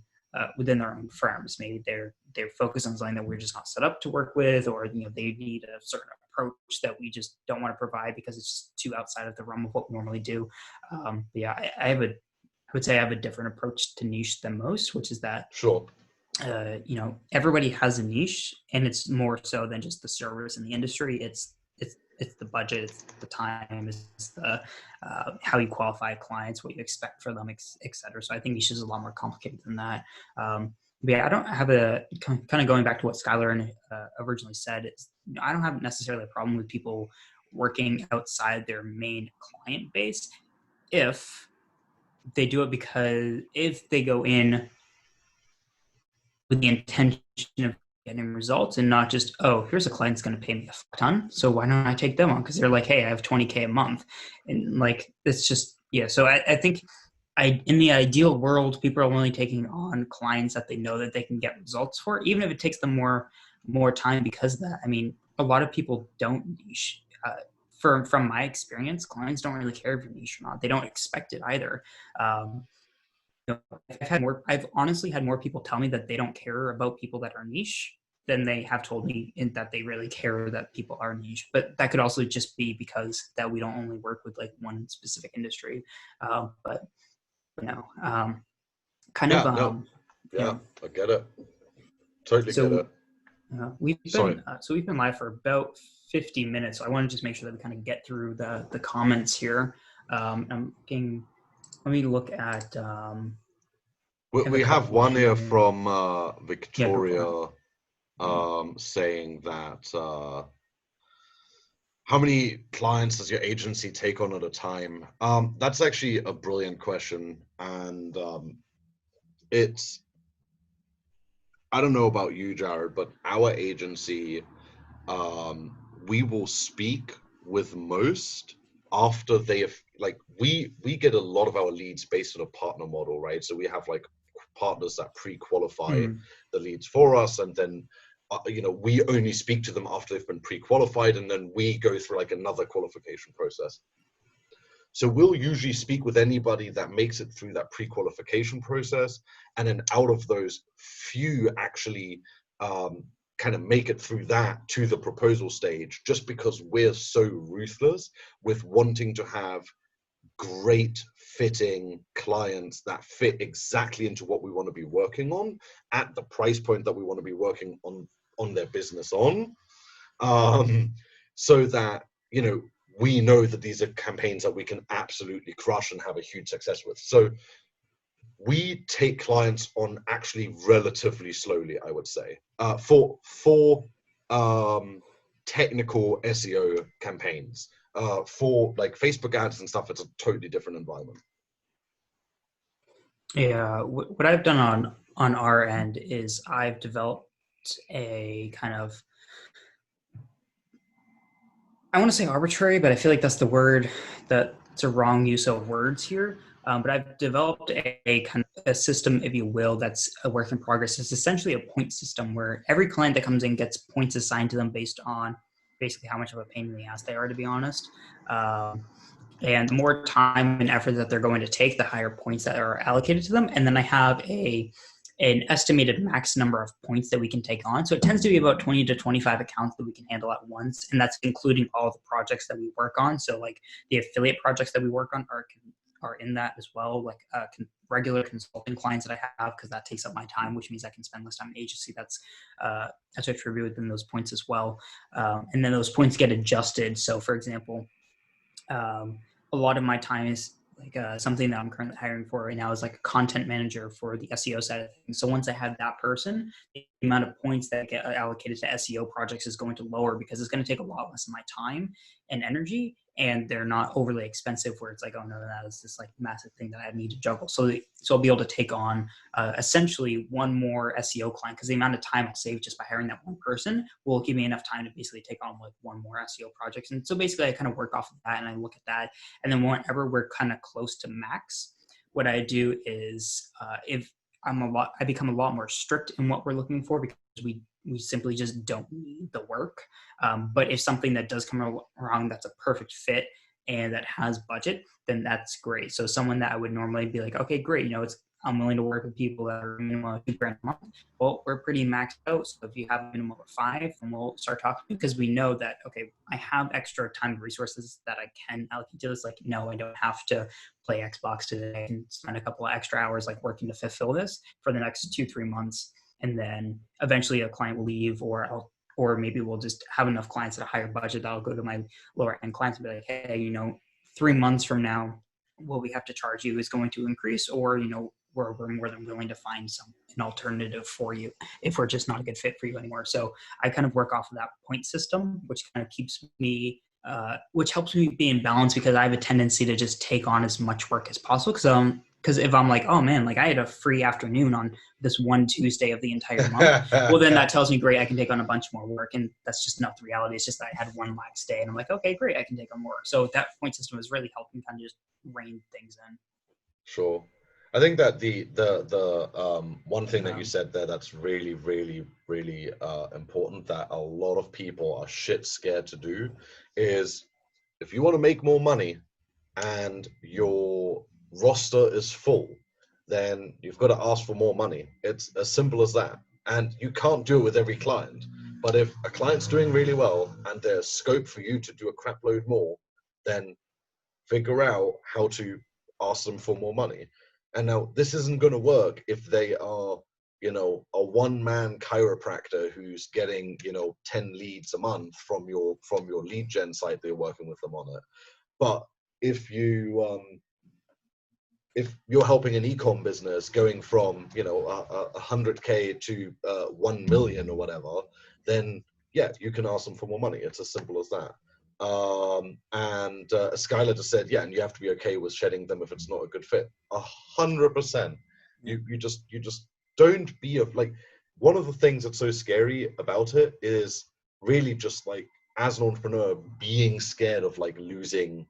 B: firms. Maybe they're focused on something that we're just not set up to work with, or they need a certain approach that we just don't want to provide because it's just too outside of the realm of what we normally do. But yeah, I would say I have a different approach to niche than most, which is that
A: Sure.
B: Everybody has a niche, and it's more so than just the service in the industry. It's the budget, it's the time, it's the how you qualify clients, what you expect for them, etc. So I think niche is a lot more complicated than that. But yeah, I don't have kind of going back to what Skylar originally said. I don't have necessarily a problem with people working outside their main client base if they do it, because if they go in with the intention of getting results and not just, oh, here's a client that's going to pay me a ton, so why don't I take them on? Because they're like, hey, I have 20K a month. And like, it's just, yeah. So I think in the ideal world, people are only taking on clients that they know that they can get results for, even if it takes them more time because of that. I mean, a lot of people don't niche. From my experience, clients don't really care if you niche or not. They don't expect it either. I've honestly had more people tell me that they don't care about people that are niche than they have told me that they really care that people are niche. But that could also just be because that we don't only work with like one specific industry. But kind
A: Yeah,
B: of
A: no.
B: yeah.
A: I get it. Totally get
B: So
A: it.
B: we've
A: Sorry.
B: been live for about 50 minutes. So I want to just make sure that we kind of get through the comments here. I'm looking. Let me look at.
A: We
B: A
A: have
B: couple
A: one here
B: here.
A: from
B: Yeah, go for
A: Victoria
B: it.
A: saying that how many clients does your agency take on at a time? That's actually a brilliant question, and it's I don't know about you, Jared, but our agency, we will speak with most after they have like we get a lot of our leads based on a partner model, right? So we have like partners that pre-qualify the leads for us, and then we only speak to them after they've been pre-qualified, and then we go through like another qualification process. So we'll usually speak with anybody that makes it through that pre-qualification process, and then out of those few actually kind of make it through that to the proposal stage, just because we're so ruthless with wanting to have great fitting clients that fit exactly into what we want to be working on at the price point that we want to be working on their business on, so that we know that these are campaigns that we can absolutely crush and have a huge success with. So we take clients on actually relatively slowly, I would say, for technical SEO campaigns. For like Facebook ads and stuff, it's a totally different environment.
B: Yeah, what I've done on our end is I've developed a kind of, I want to say arbitrary, but I feel like that's the word, that's a wrong use of words here. But I've developed a kind of a system, if you will, that's a work in progress. It's essentially a point system where every client that comes in gets points assigned to them based on basically how much of a pain in the ass they are, to be honest. And the more time and effort that they're going to take, the higher points that are allocated to them. And then I have an estimated max number of points that we can take on. So it tends to be about 20 to 25 accounts that we can handle at once. And that's including all the projects that we work on. So like the affiliate projects that we work on are in that as well, like regular consulting clients that I have, because that takes up my time, which means I can spend less time in agency. That's attributed within those points as well. And then those points get adjusted. So for example, a lot of my time is like something that I'm currently hiring for right now is like a content manager for the SEO side of things. So once I have that person, the amount of points that get allocated to SEO projects is going to lower because it's going to take a lot less of my time and energy, and they're not overly expensive where it's like, oh no, that is this like massive thing that I need to juggle. So I'll be able to take on essentially one more SEO client, because the amount of time I'll save just by hiring that one person will give me enough time to basically take on like one more SEO project. And so basically I kind of work off of that and I look at that. And then whenever we're kind of close to max, what I do is if I become a lot more strict in what we're looking for, because we simply just don't need the work. But if something that does come around that's a perfect fit and that has budget, then that's great. So someone that I would normally be like, okay, great, I'm willing to work with people that are minimum of $2,000 a month. Well, we're pretty maxed out. So if you have a minimum of 5, then we'll start talking, because we know that, okay, I have extra time and resources that I can allocate to this. Like, no, I don't have to play Xbox today and spend a couple of extra hours like working to fulfill this for the next 2-3 months. And then eventually a client will leave, or maybe we'll just have enough clients at a higher budget that I'll go to my lower end clients and be like, hey, 3 months from now, what we have to charge you is going to increase, or, we're more than willing to find an alternative for you if we're just not a good fit for you anymore. So I kind of work off of that point system, which kind of keeps me, which helps me be in balance, because I have a tendency to just take on as much work as possible. Because if I'm like, oh man, like I had a free afternoon on this one Tuesday of the entire month, well, then that tells me, great, I can take on a bunch more work. And that's just not the reality. It's just that I had one lax day and I'm like, okay, great, I can take on more. So that point system is really helping kind of just rein things in.
A: Sure. I think that the one thing that you said there that's really, really, really important, that a lot of people are shit scared to do, is if you want to make more money and your roster is full, then you've got to ask for more money. It's as simple as that. And you can't do it with every client. But if a client's doing really well and there's scope for you to do a crap load more, then figure out how to ask them for more money. And now this isn't going to work if they are, a one-man chiropractor who's getting, 10 leads a month from your lead gen site that you're working with them on it. But if you're helping an e-com business going from, 100K to 1 million or whatever, then yeah, you can ask them for more money. It's as simple as that. And Skylar just said, yeah, and you have to be okay with shedding them if it's not a good fit. 100%. You just don't be like, one of the things that's so scary about it is really just like, as an entrepreneur, being scared of like losing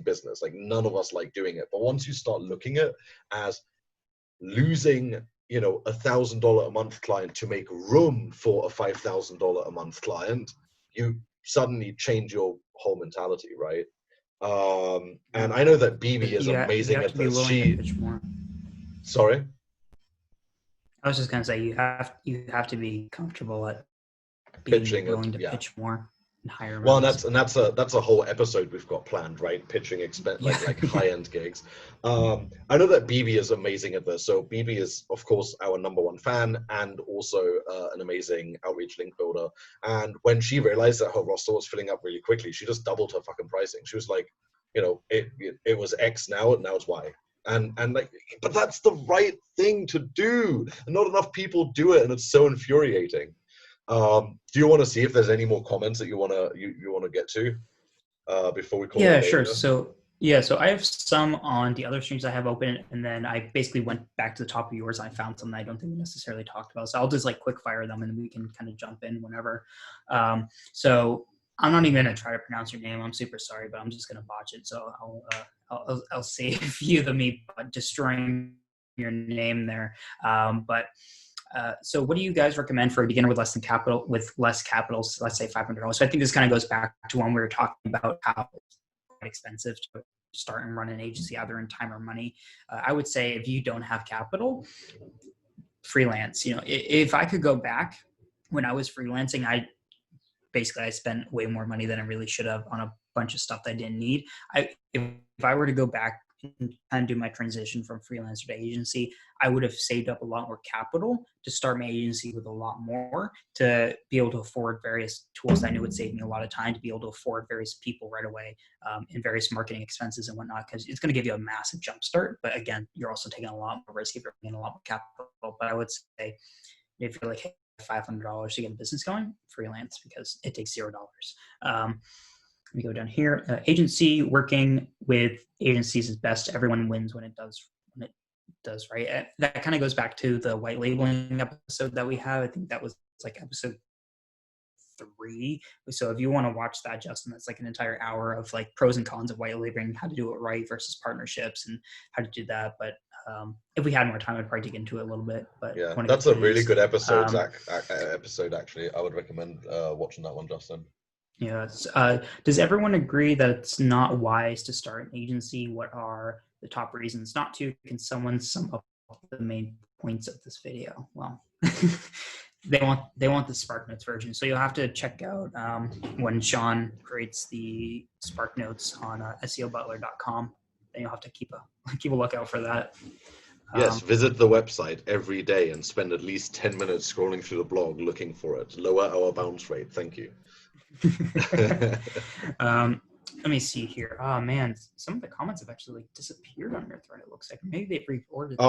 A: business. Like, none of us like doing it, but once you start looking at as losing, $1,000 a month client to make room for a $5,000 a month client, you suddenly change your whole mentality, right? And I know that BB is amazing at this.
B: To pitch more.
A: Sorry?
B: I was just gonna say you have to be comfortable at being willing to pitch more and higher amounts.
A: Well, that's a whole episode we've got planned, right? Pitching like high-end gigs. I know that BB is amazing at this. So BB is, of course, our #1 fan, and also an amazing outreach link builder. And when she realized that her roster was filling up really quickly, she just doubled her fucking pricing. She was like, it was X now, and now it's Y. And like, but that's the right thing to do. And not enough people do it, and it's so infuriating. Do you want to see if there's any more comments that you want to get to before we call it?
B: Yeah, sure. So I have some on the other streams I have open, and then I basically went back to the top of yours and I found some that I don't think we necessarily talked about. So I'll just like quick fire them and we can kind of jump in whenever. So I'm not even gonna try to pronounce your name. I'm super sorry, but I'm just gonna botch it. So I'll save you the me destroying your name there. So what do you guys recommend for a beginner with less capital, so let's say $500? So I think this kind of goes back to when we were talking about how it's quite expensive to start and run an agency, either in time or money. I would say if you don't have capital, freelance. If I could go back when I was freelancing, I spent way more money than I really should have on a bunch of stuff that I didn't need. If I were to go back and kind of do my transition from freelancer to agency, I would have saved up a lot more capital to start my agency with a lot more, to be able to afford various tools that I knew would save me a lot of time, to be able to afford various people right away, and various marketing expenses and whatnot, because it's going to give you a massive jump start. But again, you're also taking a lot more risk if you're taking a lot more capital. But I would say if you're like, hey, $500 to get a business going, freelance, because it takes $0. Let me go down here. Agency, working with agencies is best. Everyone wins when it does right. That kind of goes back to the white labeling episode that we have. I think that was like episode 3. So if you want to watch that, Justin, that's like an entire hour of like pros and cons of white labeling, how to do it right versus partnerships and how to do that. But if we had more time, I'd probably dig into it a little bit. But
A: yeah, that's a really good episode, episode actually. I would recommend watching that one, Justin.
B: Yeah. Does everyone agree that it's not wise to start an agency? What are the top reasons not to? Can someone sum up the main points of this video? Well, they want the Spark Notes version, so you'll have to check out when Sean creates the Spark Notes on SEOButler.com. Then you'll have to keep a lookout for that.
A: Yes, visit the website every day and spend at least 10 minutes scrolling through the blog looking for it. Lower our bounce rate. Thank you.
B: Let me see here. Oh man, some of the comments have actually like disappeared on your thread. It looks like maybe they've re-ordered.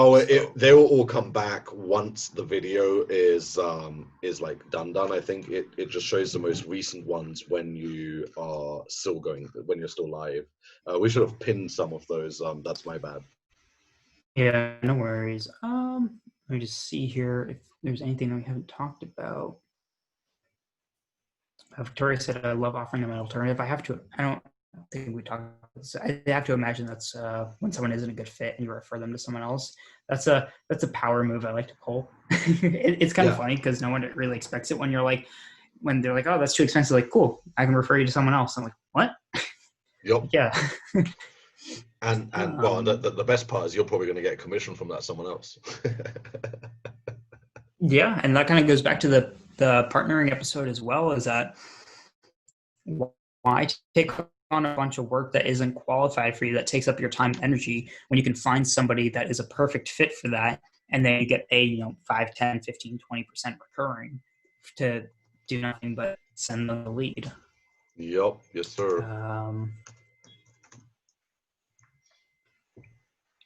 A: They will all come back once the video is like done. I think it just shows the most recent ones when you are still when you're still live. We should have pinned some of those. That's my bad.
B: Yeah, no worries. Let me just see here if there's anything that we haven't talked about. Victoria said, "I love offering them an alternative." I don't think we talked about this. I have to imagine that's when someone isn't a good fit and you refer them to someone else. That's a power move I like to pull. It's kind of funny because no one really expects it when they're like, "Oh, that's too expensive." Like, cool, I can refer you to someone else. I'm like, what?
A: Yep.
B: Yeah.
A: And well, the best part is you're probably going to get a commission from that someone else.
B: Yeah, and that kind of goes back to the partnering episode as well, is that why take on a bunch of work that isn't qualified for you, that takes up your time and energy, when you can find somebody that is a perfect fit for that, and then you get paid 5, 10, 15, 20% recurring to do nothing but send them the lead.
A: Yep. Yes, sir.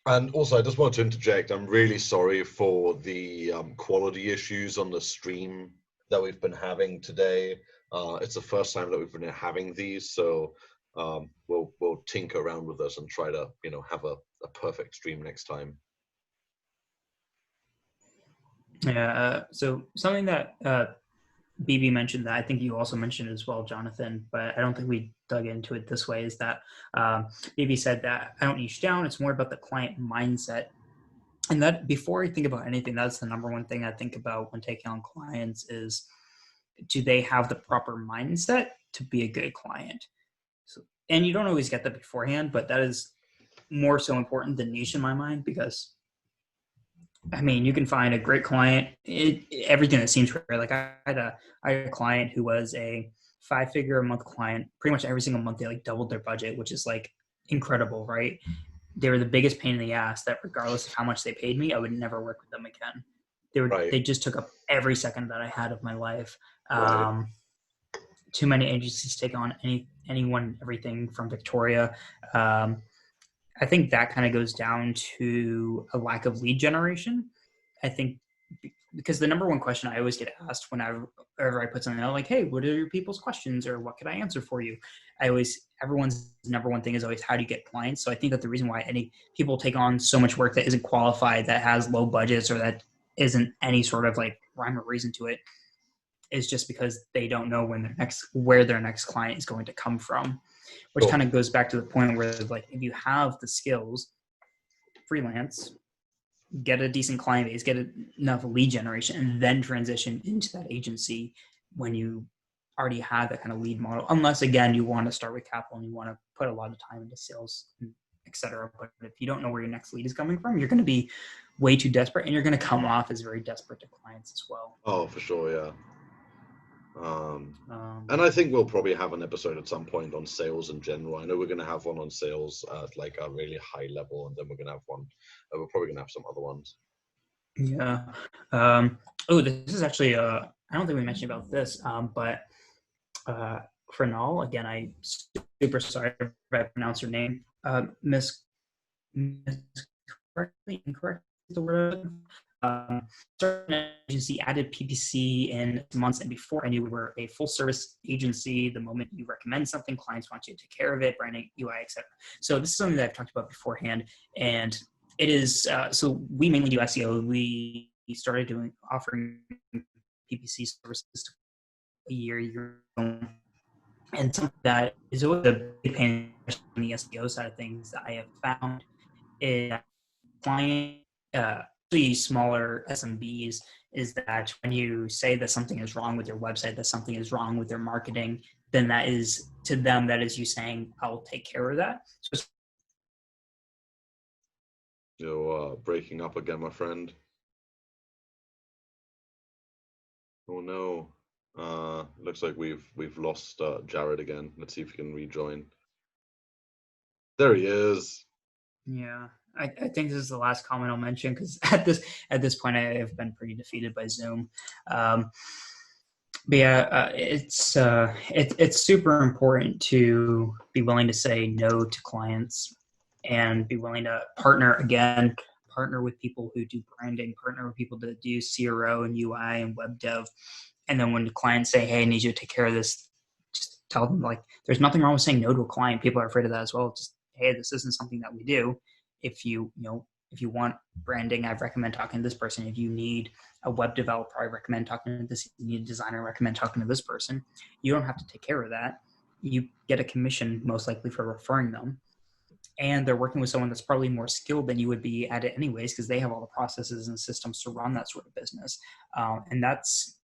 A: And also, I just want to interject. I'm really sorry for the quality issues on the stream that we've been having today. It's the first time that we've been having these, so we'll tinker around with this and try to have a perfect stream next time.
B: Yeah. So something that BB mentioned, that I think you also mentioned as well, Jonathan, but I don't think we dug into it this way, is that BB said that I don't niche down. It's more about the client mindset. And that, before I think about anything, that's the number one thing I think about when taking on clients is, do they have the proper mindset to be a good client? So, and you don't always get that beforehand, but that is more so important than niche in my mind, because I mean, you can find a great client, everything that seems great. Like I had a client who was a 5-figure a month client. Pretty much every single month they like doubled their budget, which is like incredible, right? They were the biggest pain in the ass that regardless of how much they paid me, I would never work with them again. They just took up every second that I had of my life.
A: Right.
B: Too many agencies take on anyone, everything from Victoria. I think that kind of goes down to a lack of lead generation. I think because the number one question I always get asked whenever I put something out, like, hey, what are your people's questions, or what can I answer for you? Everyone's number one thing is always, how do you get clients? So I think that the reason why any people take on so much work that isn't qualified, that has low budgets, or that isn't any sort of like rhyme or reason to it, is just because they don't know where their next client is going to come from, which
A: Cool.
B: kind of goes back to the point where like if you have the skills, freelance, get a decent client base, get enough lead generation, and then transition into that agency when you already have that kind of lead model. Unless again you want to start with capital and you want to put a lot of time into sales, etc. But if you don't know where your next lead is coming from, you're going to be way too desperate, and you're going to come off as very desperate to clients as well.
A: Oh, for sure, yeah. And I think we'll probably have an episode at some point on sales in general. I know we're going to have one on sales at like a really high level, and then we're going to have one. We're probably going to have some other ones.
B: Yeah. This is actually I don't think we mentioned about this, but Crenal, again, I'm super sorry if I pronounce your name incorrect is the word. Certain agency added PPC in months, and before I knew we were a full service agency. The moment you recommend something, clients want you to take care of it, branding, UI, etc. So this is something that I've talked about beforehand, and it is so we mainly do SEO. We started offering PPC services a year ago, and something that is always a big pain on the SEO side of things that I have found is that client, smaller SMBs, is that when you say that something is wrong with your website, that something is wrong with their marketing, then that is, to them, that is you saying, I'll take care of that. So
A: You're breaking up again, my friend. Oh no. Looks like we've lost Jared again. Let's see if he can rejoin. There he is.
B: yeah, I think this is the last comment I'll mention, because at this point I have been pretty defeated by Zoom. But yeah, it's super important to be willing to say no to clients and be willing to partner with people who do branding, partner with people that do CRO and UI and web dev. And then when the clients say, hey, I need you to take care of this, just tell them, like, there's nothing wrong with saying no to a client. People are afraid of that as well. Just, hey, this isn't something that we do. If you want branding, I recommend talking to this person. If you need a web developer, I recommend talking to this. If you need a designer, I recommend talking to this person. You don't have to take care of that. You get a commission most likely for referring them. And they're working with someone that's probably more skilled than you would be at it anyways, because they have all the processes and systems to run that sort of business. And that's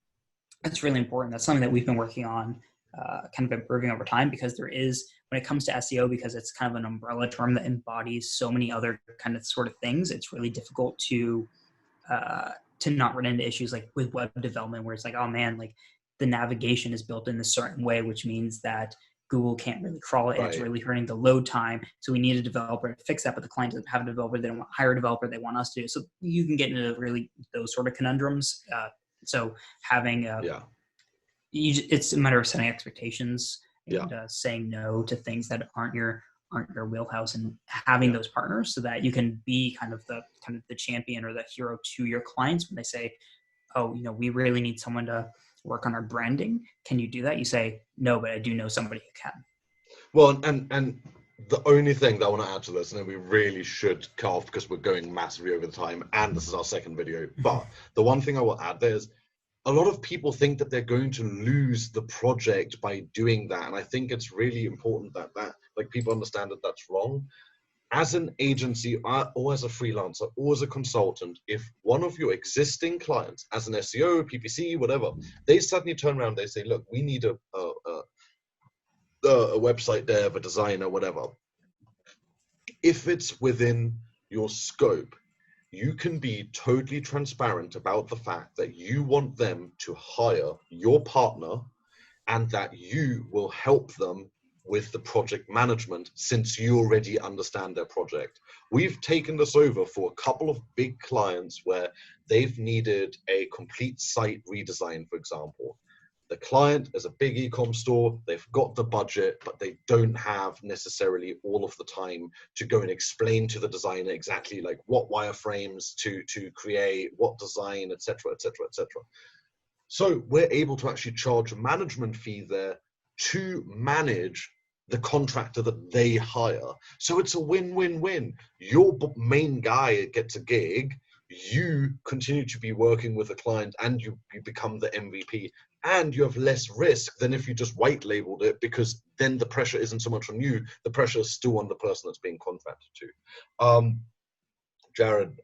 B: really important. That's something that we've been working on, kind of improving over time, because there is, when it comes to SEO, because it's kind of an umbrella term that embodies so many other kind of sort of things, it's really difficult to not run into issues like with web development, where it's like, oh man, like the navigation is built in a certain way, which means that Google can't really crawl it, and it's really hurting the load time. So we need a developer to fix that, but the client doesn't have a developer. They don't want to hire a developer. They want us to. So you can get into really those sort of conundrums. So having it's a matter of setting expectations and saying no to things that aren't your wheelhouse, and having those partners so that you can be kind of the champion or the hero to your clients when they say, oh, we really need someone to work on our branding. Can you do that? You say, no, but I do know somebody who can.
A: Well, and the only thing that I want to add to this, and then we really should cut off because we're going massively over the time, and this is our second video, but the one thing I will add there is a lot of people think that they're going to lose the project by doing that. And I think it's really important that like people understand that that's wrong. As an agency or as a freelancer or as a consultant, if one of your existing clients, as an SEO, PPC, whatever, they suddenly turn around, they say, look, we need a website dev, a designer, whatever. If it's within your scope, you can be totally transparent about the fact that you want them to hire your partner and that you will help them with the project management, since you already understand their project. We've taken this over for a couple of big clients where they've needed a complete site redesign, for example. The client is a big e-com store, they've got the budget, but they don't have necessarily all of the time to go and explain to the designer exactly like what wireframes to create, what design, etc., etc., etc. So we're able to actually charge a management fee there to manage the contractor that they hire. So it's a win-win-win. Your main guy gets a gig, you continue to be working with the client, and you become the MVP, and you have less risk than if you just white labeled it, because then the pressure isn't so much on you, the pressure is still on the person that's being contracted to. Jared,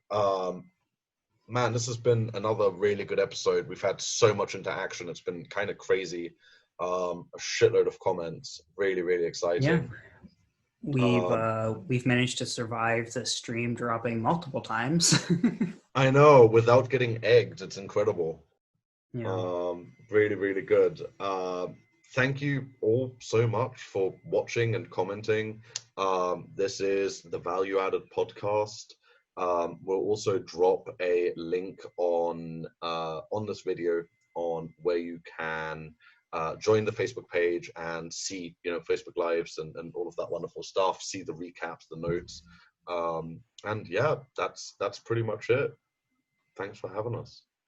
A: man, this has been another really good episode. We've had so much interaction. It's been kind of crazy. A shitload of comments. Really, really exciting.
B: We've managed to survive the stream dropping multiple times.
A: I know, without getting egged. It's incredible.
B: Yeah.
A: Really, really good. Thank you all so much for watching and commenting. This is the Value Added Podcast. We'll also drop a link on this video on where you can join the Facebook page and see, Facebook Lives and all of that wonderful stuff. See the recaps, the notes, and yeah, that's pretty much it. Thanks for having us.